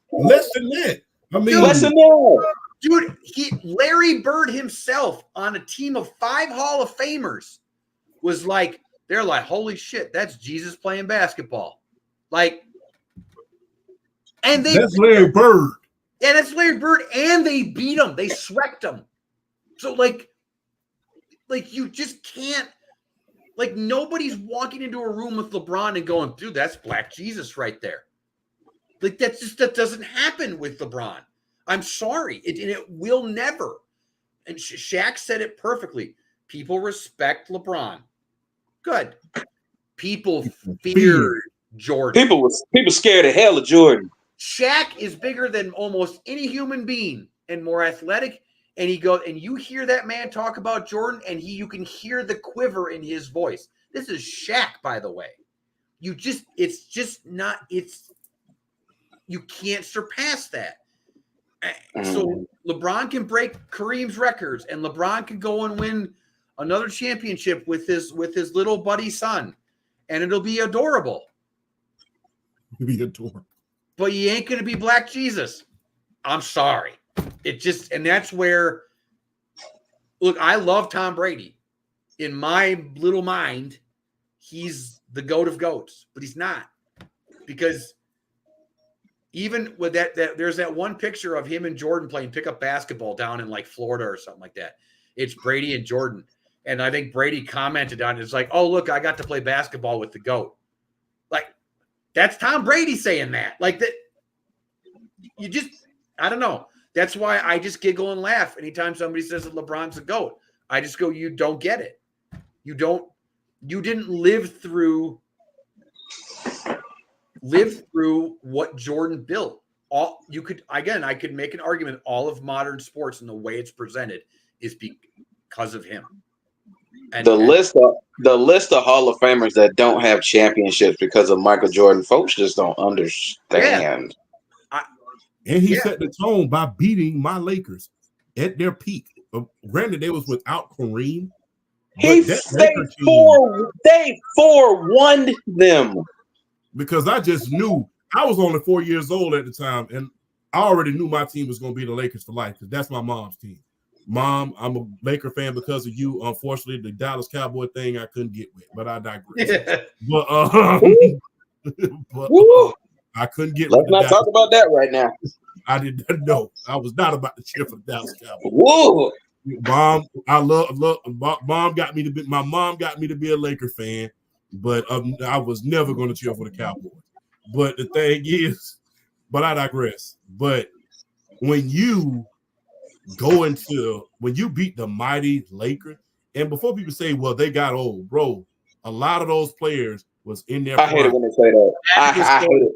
than that. I mean, less than that. Dude, Larry Bird himself on a team of 5 Hall of Famers was like, they're like, holy shit, that's Jesus playing basketball. Like, and that's Larry Bird. Yeah, that's Larry Bird, and they beat him. They swept him. So, like you just can't, like, nobody's walking into a room with LeBron and going, dude, that's Black Jesus right there. Like, that doesn't happen with LeBron. I'm sorry. It will never. And Shaq said it perfectly. People respect LeBron. Good. People feared Jordan. People scared the hell of Jordan. Shaq is bigger than almost any human being and more athletic. And you hear that man talk about Jordan, and you can hear the quiver in his voice. This is Shaq, by the way. You can't surpass that. So LeBron can break Kareem's records, and LeBron can go and win another championship with his little buddy son, and it'll be adorable. It'll be adorable. But you ain't going to be Black Jesus. I'm sorry. And that's where, look, I love Tom Brady. In my little mind, he's the GOAT of GOATs, but he's not. Because even with that there's that one picture of him and Jordan playing pickup basketball down in like Florida or something like that. It's Brady and Jordan. And I think Brady commented on it. It's like, oh, look, I got to play basketball with the GOAT. Like, that's Tom Brady saying that. Like, that, I don't know. That's why I just giggle and laugh anytime somebody says that LeBron's a GOAT. I just go, you don't get it. You didn't live through what Jordan built. I could make an argument all of modern sports and the way it's presented is because of him. And the list of Hall of Famers that don't have championships because of Michael Jordan, folks just don't understand. And he set the tone by beating my Lakers at their peak. Granted, they was without Kareem. They 4-1 them. Because I just knew I was only 4 years old at the time, and I already knew my team was going to be the Lakers for life because that's my mom's team. Mom, I'm a Laker fan because of you. Unfortunately, the Dallas Cowboy thing I couldn't get with, but I digress. But I couldn't get. Let's not talk about that right now. I didn't know. I was not about to cheer for the Dallas Cowboys. Whoa. Mom, I love. My mom got me to be a Laker fan, but I was never going to cheer for the Cowboys. But the thing is, but I digress. But when you beat the mighty Lakers, and before people say, well, they got old, bro, a lot of those players was in their prime. I hate it when they say that. I hate it.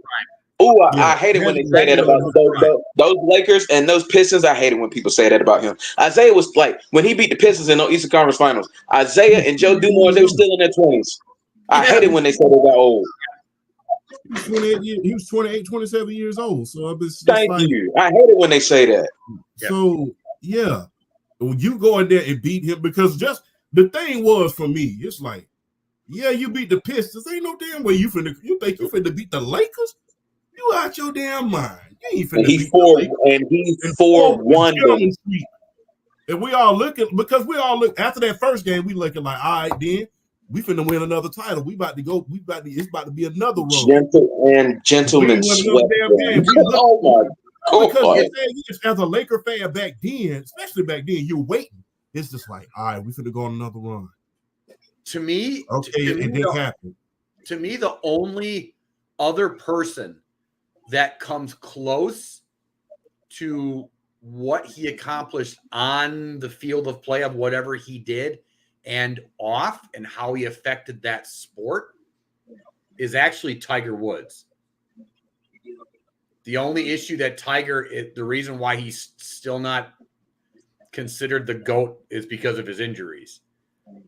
I hate it when they say that about those Lakers and those Pistons. I hate it when people say that about him. Isaiah was like, when he beat the Pistons in the Eastern Conference Finals, Isaiah and Joe Dumars, they were still in their 20s. I hate it when they say they got old. He was 28, 27 years old. So Thank you. I hate it when they say that. So, yeah. When you go in there and beat him, because just the thing was for me, it's like, yeah, you beat the Pistons. Ain't no damn way you think you finna beat the Lakers? You out your damn mind. You ain't finna beat the Lakers. He's 4-1. And we all look after that first game, we looking like, all right, then we finna win another title. We about to go. It's about to be another run. Gentlemen sweat. Oh my God! Because as a Laker fan back then, especially back then, you're waiting. It's just like, all right, we finna go on another run. To me, it didn't happen. To me, the only other person that comes close to what he accomplished on the field of play of whatever he did and off and how he affected that sport is actually Tiger Woods. The only issue that the reason why he's still not considered the GOAT is because of his injuries.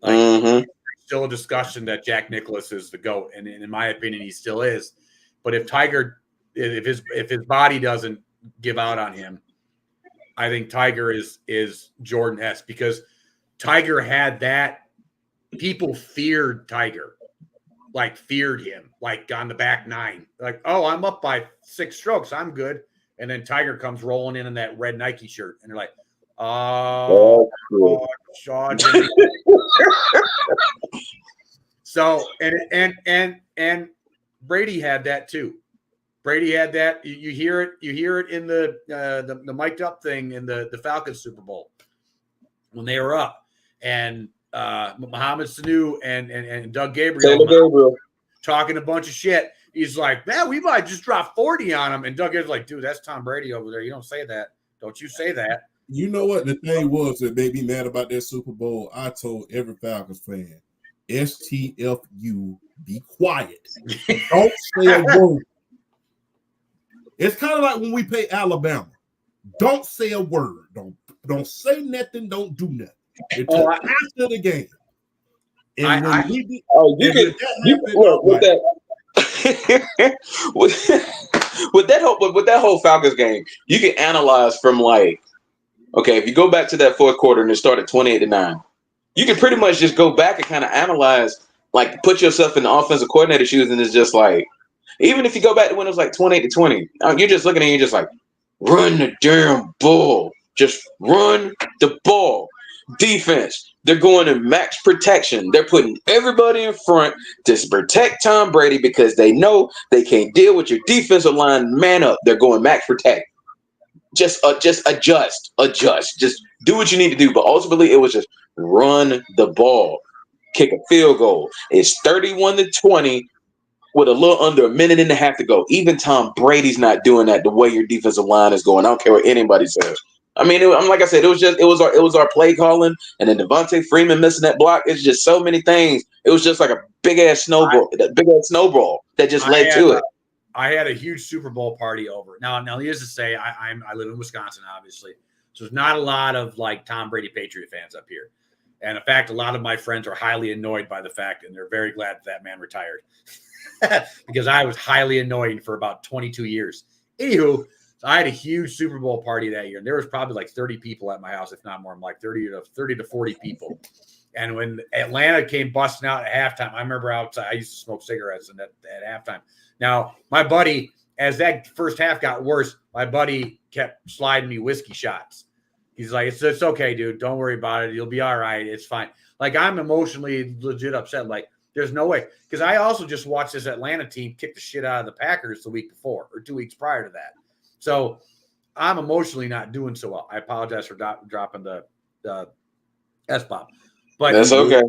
There's still a discussion that Jack Nicklaus is the GOAT, and in my opinion, he still is. But if Tiger if his body doesn't give out on him, I think Tiger is Jordan-esque, because Tiger had that. People feared Tiger, like feared him, like on the back nine, like, oh, I'm up by 6 strokes, I'm good. And then Tiger comes rolling in that red Nike shirt, and they're like, oh, Shaw. So and Brady had that too. Brady had that. You hear it in the mic'd up thing in the Falcons Super Bowl when they were up, and Mohamed Sanu and Doug Gabriel talking a bunch of shit. He's like, man, we might just drop 40 on him. And Doug is like, dude, that's Tom Brady over there. You don't say that. Don't you say that. You know what the thing was that made me mad about that Super Bowl? I told every Falcons fan, STFU, be quiet. Don't say a word. It's kind of like when we play Alabama. Don't say a word. Don't say nothing. Don't do nothing. Until after the game. And with that whole Falcons game, you can analyze from like, okay, if you go back to that fourth quarter and it started 28-9, you can pretty much just go back and kind of analyze, like put yourself in the offensive coordinator shoes, and it's just like, even if you go back to when it was like 28-20, you're just looking at it, you're just like, run the damn ball. Just run the ball. Defense, they're going in max protection. They're putting everybody in front to protect Tom Brady because they know they can't deal with your defensive line man up. They're going max protect. Just adjust. Just do what you need to do. But ultimately, it was just run the ball, kick a field goal. It's 31-20 with a little under a minute and a half to go. Even Tom Brady's not doing that the way your defensive line is going. I don't care what anybody says. I mean, like I said, it was our play calling, and then Devontae Freeman missing that block. It's just so many things. It was just like a big ass snowball that just led to it. I had a huge Super Bowl party over. Now, needless to say, I live in Wisconsin, obviously, so there's not a lot of like Tom Brady Patriot fans up here. And in fact, a lot of my friends are highly annoyed by the fact, and they're very glad that man retired because I was highly annoying for about 22 years. Anywho. So I had a huge Super Bowl party that year, and there was probably like 30 people at my house, if not more. I'm like 30 to 40 people. And when Atlanta came busting out at halftime, I remember outside, I used to smoke cigarettes at halftime. Now, my buddy, as that first half got worse, my buddy kept sliding me whiskey shots. He's like, it's okay, dude. Don't worry about it. You'll be all right. It's fine. Like, I'm emotionally legit upset. Like, there's no way. Because I also just watched this Atlanta team kick the shit out of the Packers the week before or 2 weeks prior to that. So I'm emotionally not doing so well. I apologize for dropping the S-bomb. But that's okay.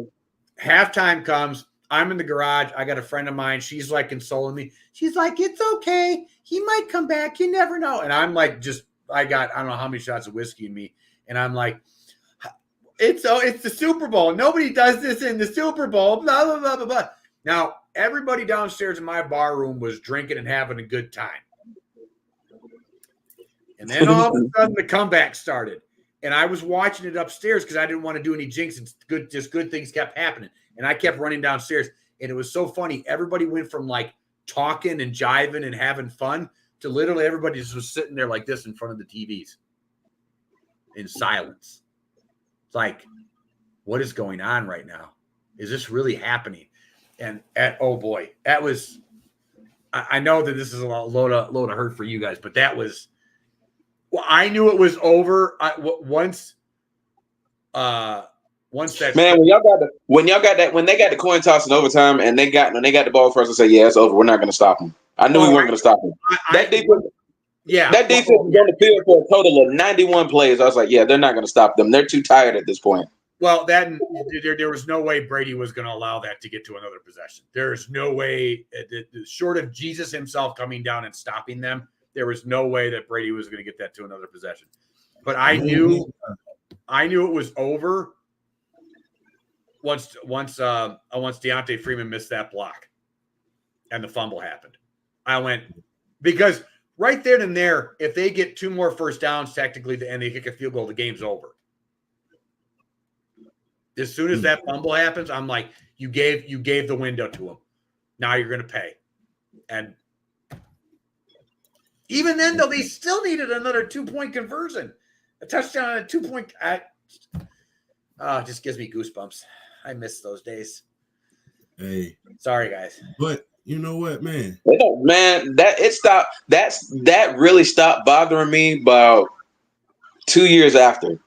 Halftime comes. I'm in the garage. I got a friend of mine. She's like consoling me. She's like, it's okay. He might come back. You never know. And I'm like, I don't know how many shots of whiskey in me. And I'm like, it's the Super Bowl. Nobody does this in the Super Bowl. Blah, blah, blah, blah, blah. Now, everybody downstairs in my bar room was drinking and having a good time. And then all of a sudden the comeback started. And I was watching it upstairs because I didn't want to do any jinxing. Good things kept happening. And I kept running downstairs. And it was so funny. Everybody went from like talking and jiving and having fun to literally everybody just was sitting there like this in front of the TVs in silence. It's like, what is going on right now? Is this really happening? And oh boy, that was, I know that this is a load of hurt for you guys, but that was, well, I knew it was over once that man. When they got the coin toss in overtime, and they got the ball first, I said, "Yeah, it's over. We're not going to stop them." I knew we weren't going to stop them. That defense was on the field for a total of 91 plays. I was like, "Yeah, they're not going to stop them. They're too tired at this point." Well, there was no way Brady was going to allow that to get to another possession. There's no way, short of Jesus himself coming down and stopping them. There was no way that Brady was going to get that to another possession. But I knew it was over once Deontay Freeman missed that block and the fumble happened. I went, because right then and there, if they get 2 more first downs technically and they kick a field goal, the game's over. As soon as that fumble happens, I'm like, you gave the window to him. Now you're going to pay. And Even then, though, they still needed another 2-point conversion, a touchdown and a 2-point. It just gives me goosebumps. I miss those days. Hey, sorry, guys. But you know what, man? Man, that really stopped bothering me about 2 years after,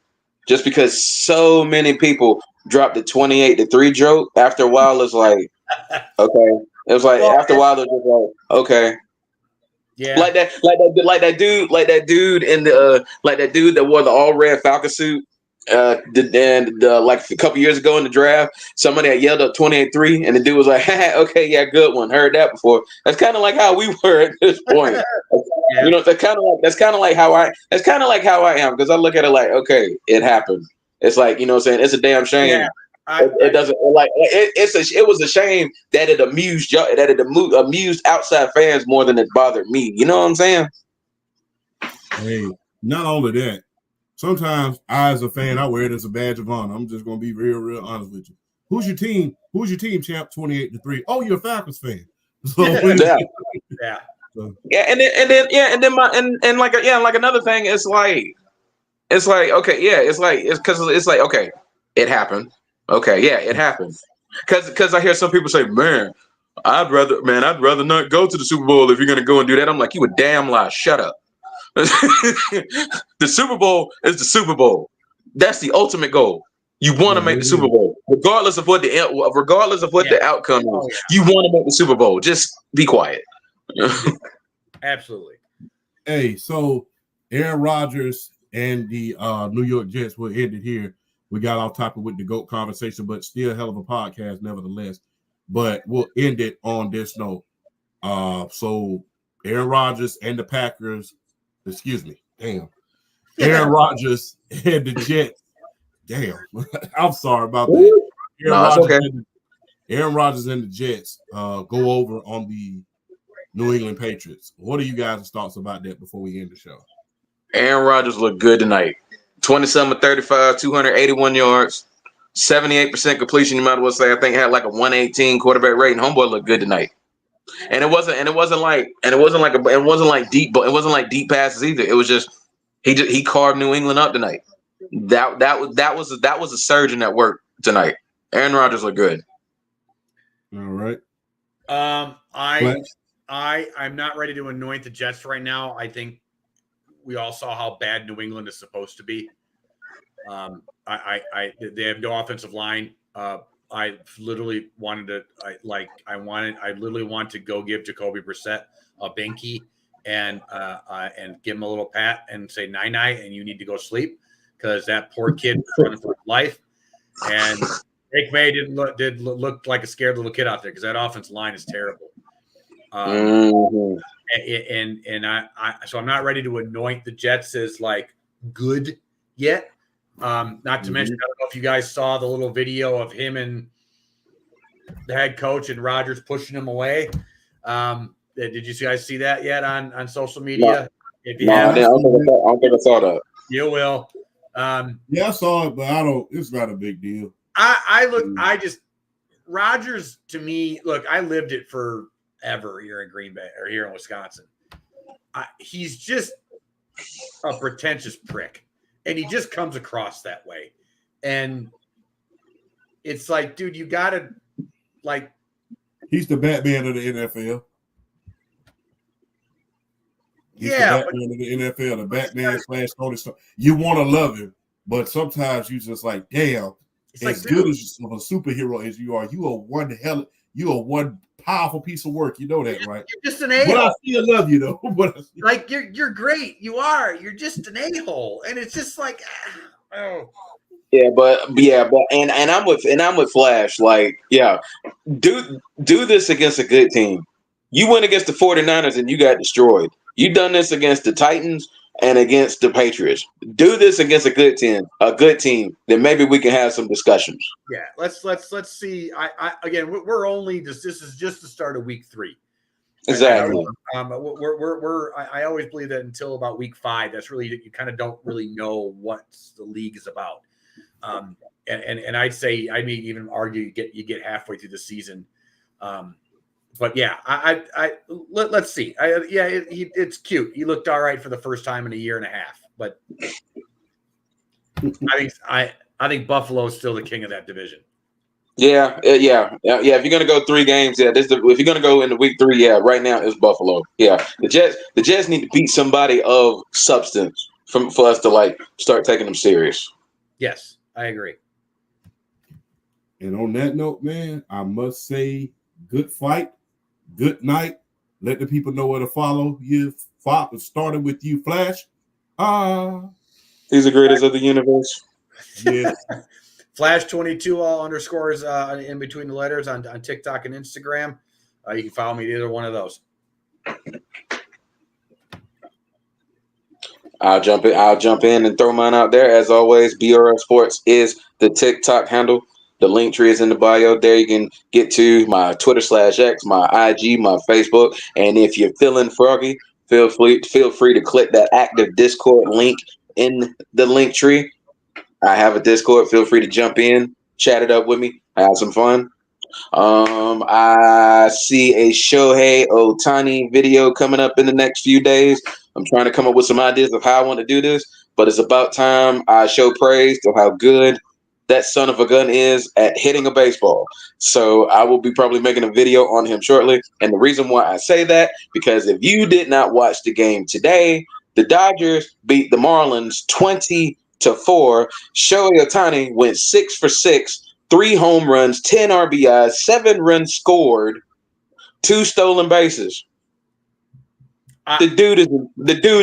just because so many people dropped the 28-3 joke. After a while, it's like, okay. It was like after a while, it's just like, okay. Yeah, like that dude in the like that dude that wore the all red Falcon suit. Like a couple years ago in the draft, somebody had yelled up 28-3, and the dude was like, "Okay, yeah, good one. Heard that before." That's kind of like how we were at this point. Yeah. You know, that's kind of like how I am, because I look at it like, okay, it happened. It's like, you know what I'm saying? It's a damn shame. Yeah, It doesn't like it was a shame that it amused outside fans more than it bothered me. You know what I'm saying? Hey, not only that, sometimes I, as a fan, I wear it as a badge of honor. I'm just gonna be real honest with you. Who's your team? Who's your team, champ? 28-3. Oh, you're a Falcons fan. So, Yeah. Yeah. So, Yeah, and then like another thing, it's like okay, yeah, it's because okay, it happened. Okay, yeah, it happened. Because I hear some people say, man, I'd rather not go to the Super Bowl if you're gonna go and do that. I'm like, you a damn lie. Shut up. The Super Bowl is the Super Bowl. That's the ultimate goal. You want to make the Super Bowl, regardless of what the outcome is. Oh, yeah. You want to make the Super Bowl. Just be quiet. Absolutely. hey, so Aaron Rodgers and the New York Jets will end it here. We got off topic with the GOAT conversation, but still a hell of a podcast, nevertheless. But we'll end it on this note. So Aaron Rodgers and the Packers, Aaron Rodgers and the Jets. Damn, I'm sorry about that. Aaron Rodgers and the Jets go over on the New England Patriots. What are you guys' thoughts about that before we end the show? Aaron Rodgers looked good tonight. 27-35, 281 yards, 78% completion. You might as well say I think had like a 118 quarterback rating. Homeboy looked good tonight. And it wasn't like deep passes either. It was just he carved New England up tonight. That was a surgeon at work tonight. Aaron Rodgers looked good. All right. I'm not ready to anoint the Jets right now. I think we all saw how bad New England is supposed to be. They have no offensive line. I literally wanted to. I literally want to go give Jacoby Brissett a binky and give him a little pat and say night, and you need to go sleep, because that poor kid was running for his life. And Drake May did look like a scared little kid out there, because that offensive line is terrible. So I'm not ready to anoint the Jets as like good yet. Not to mention, I don't know if you guys saw the little video of him and the head coach and Rodgers pushing him away. Did you guys see that yet on social media? If you haven't, I don't think I saw that. You will. Yeah, I saw it, but it's not a big deal. Rodgers, to me, look, I lived it forever here in Green Bay or here in Wisconsin. He's just a pretentious prick, and he just comes across that way. And it's like, dude, you gotta like. He's the Batman of the NFL. He's the Batman of the NFL, the Batman / Tony Stark. You want to love him, but sometimes you just like, damn. As good as of a superhero as you are, you are one powerful piece of work. You know that, right? You're just an a-hole. But I still love you, though. Like you're great. You are. You're just an a-hole, and it's just like, oh. Yeah, and I'm with Flash. Like, yeah, do this against a good team. You went against the 49ers and you got destroyed. You done this against the Titans and against the Patriots. Do this against a good team. Then maybe we can have some discussions. Yeah, let's see. Again, we're only this is just the start of week 3. Exactly. I always believe that until about week 5, that's really, you kind of don't really know what the league is about. And I'd say, I mean, even argue you get halfway through the season But yeah, let's see. It's cute. He looked all right for the first time in a year and a half. But I think Buffalo is still the king of that division. Yeah. If you're gonna go 3 games, if you're gonna go into week 3, right now it's Buffalo. Yeah, the Jets need to beat somebody of substance for us to like start taking them serious. Yes, I agree. And on that note, man, I must say, good fight, good night. Let the people know where to follow you. Starting with you, Flash. He's the greatest of the universe. Yes. Flash 22 all underscores in between the letters on TikTok and Instagram. You can follow me at either one of those. I'll jump in and throw mine out there. As always, BRL Sports is the TikTok handle. The link tree is in the bio. There you can get to my Twitter/X, my IG, my Facebook. And if you're feeling froggy, feel free to click that active Discord link in the link tree. I have a Discord. Feel free to jump in, chat it up with me, have some fun. I see a Shohei Ohtani video coming up in the next few days. I'm trying to come up with some ideas of how I want to do this, but it's about time I show praise to how good that son of a gun is at hitting a baseball. So I will be probably making a video on him shortly. And the reason why I say that, because if you did not watch the game today, the Dodgers beat the Marlins 20-4. Shohei Ohtani went 6 for 6. 3 home runs, 10 RBIs, 7 runs scored, 2 stolen bases. The dude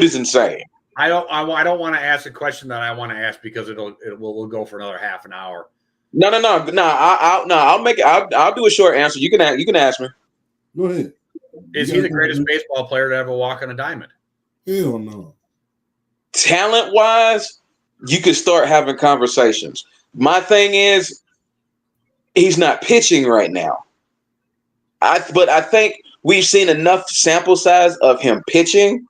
is insane. I don't want to ask a question that I want to ask because we'll go for another half an hour. No. I'll make it. I'll do a short answer. You can ask me. Go ahead. Is he the greatest baseball player to ever walk on a diamond? Hell no. Talent wise, you could start having conversations. My thing is, he's not pitching right now. But I think we've seen enough sample size of him pitching.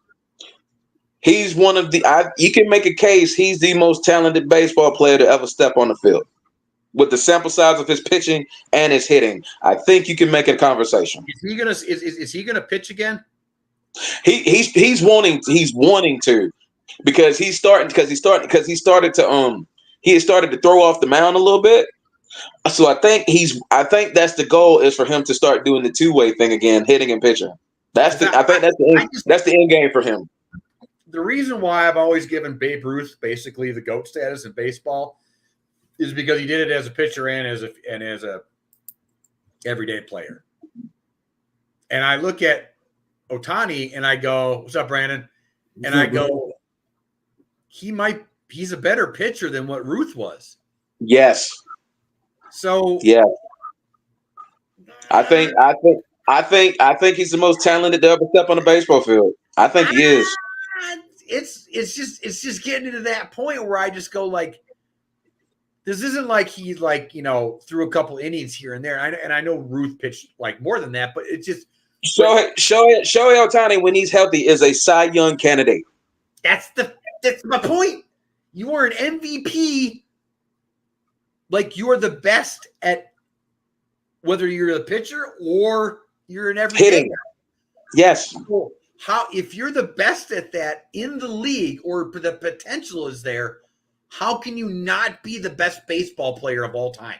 He's one of you can make a case he's the most talented baseball player to ever step on the field. With the sample size of his pitching and his hitting, I think you can make a conversation. Is he gonna pitch again? He's wanting to because he started to throw off the mound a little bit. So I think that's the goal is for him to start doing the 2-way thing again, hitting and pitching. That's the end game for him. The reason why I've always given Babe Ruth basically the GOAT status in baseball is because he did it as a pitcher and as a everyday player. And I look at Ohtani and I go, "What's up, Brandon?" And I go, he's a better pitcher than what Ruth was. Yes. So yeah, I think he's the most talented to ever step on the baseball field. I think he is. It's just getting to that point where I just go like, this isn't like he's threw a couple innings here and there. And I know Ruth pitched like more than that, but it's just Shohei Ohtani when he's healthy is a Cy Young candidate. That's my point. You are an MVP. Like you are the best at whether you're the pitcher or you're an everyday hitting. Yes. If you're the best at that in the league or the potential is there, how can you not be the best baseball player of all time?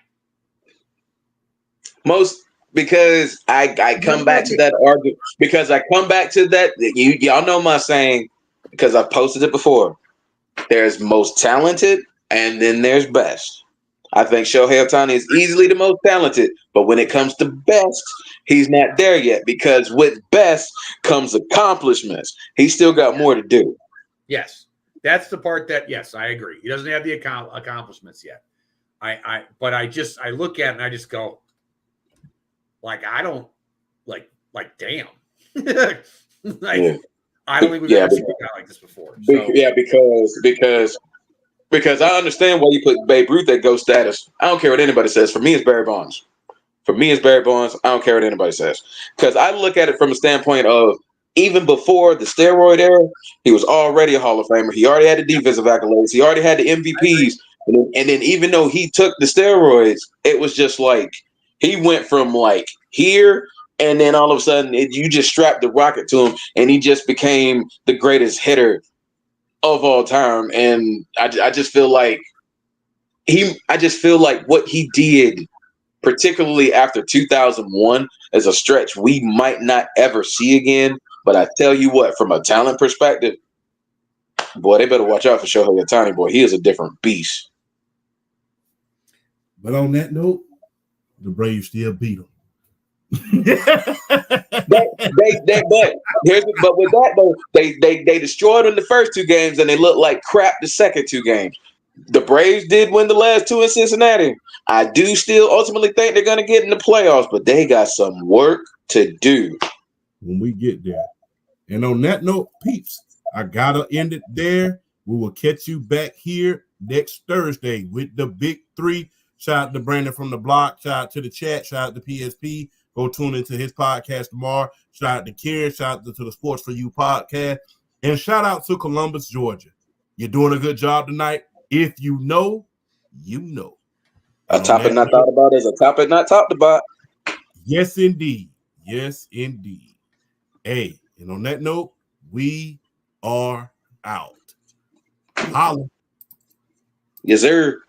Because I come back to that argument. Because I come back to that. Y'all know my saying because I've posted it before. There's most talented and then there's best. I think Shohei Ohtani is easily the most talented, but when it comes to best, he's not there yet because with best comes accomplishments. He's still got more to do. Yes, that's the part that, yes, I agree. He doesn't have the accomplishments yet. But I look at it and I just go, like, I don't like damn. I don't think we've ever seen a guy like this before. So. Yeah, because I understand why you put Babe Ruth at GOAT status. I don't care what anybody says. For me, it's Barry Bonds. I don't care what anybody says. Because I look at it from a standpoint of even before the steroid era, he was already a Hall of Famer. He already had the defensive accolades. He already had the MVPs. And then even though he took the steroids, it was just like he went from like here and then all of a sudden you just strapped the rocket to him, and he just became the greatest hitter of all time. And I just feel like what he did, particularly after 2001, is a stretch we might not ever see again. But I tell you what, from a talent perspective, boy, they better watch out for Shohei Ohtani. Boy, he is a different beast. But on that note, the Braves still beat them. But with that though, they destroyed them the first two games, and they looked like crap the second two games. The Braves did win the last two in Cincinnati. I do still ultimately think they're going to get in the playoffs, but they got some work to do when we get there. And on that note, peeps, I gotta end it there. We will catch you back here next Thursday with the big three. Shout out to Brandon from the block. Shout out to the chat. Shout out to PSP. Go tune into his podcast tomorrow. Shout out to Kieran. Shout out to the Sports For You podcast. And shout out to Columbus, Georgia. You're doing a good job tonight. If you know, you know. A topic not thought about is a topic not talked about. Yes, indeed. Yes, indeed. Hey, and on that note, we are out. Holla. Yes, sir.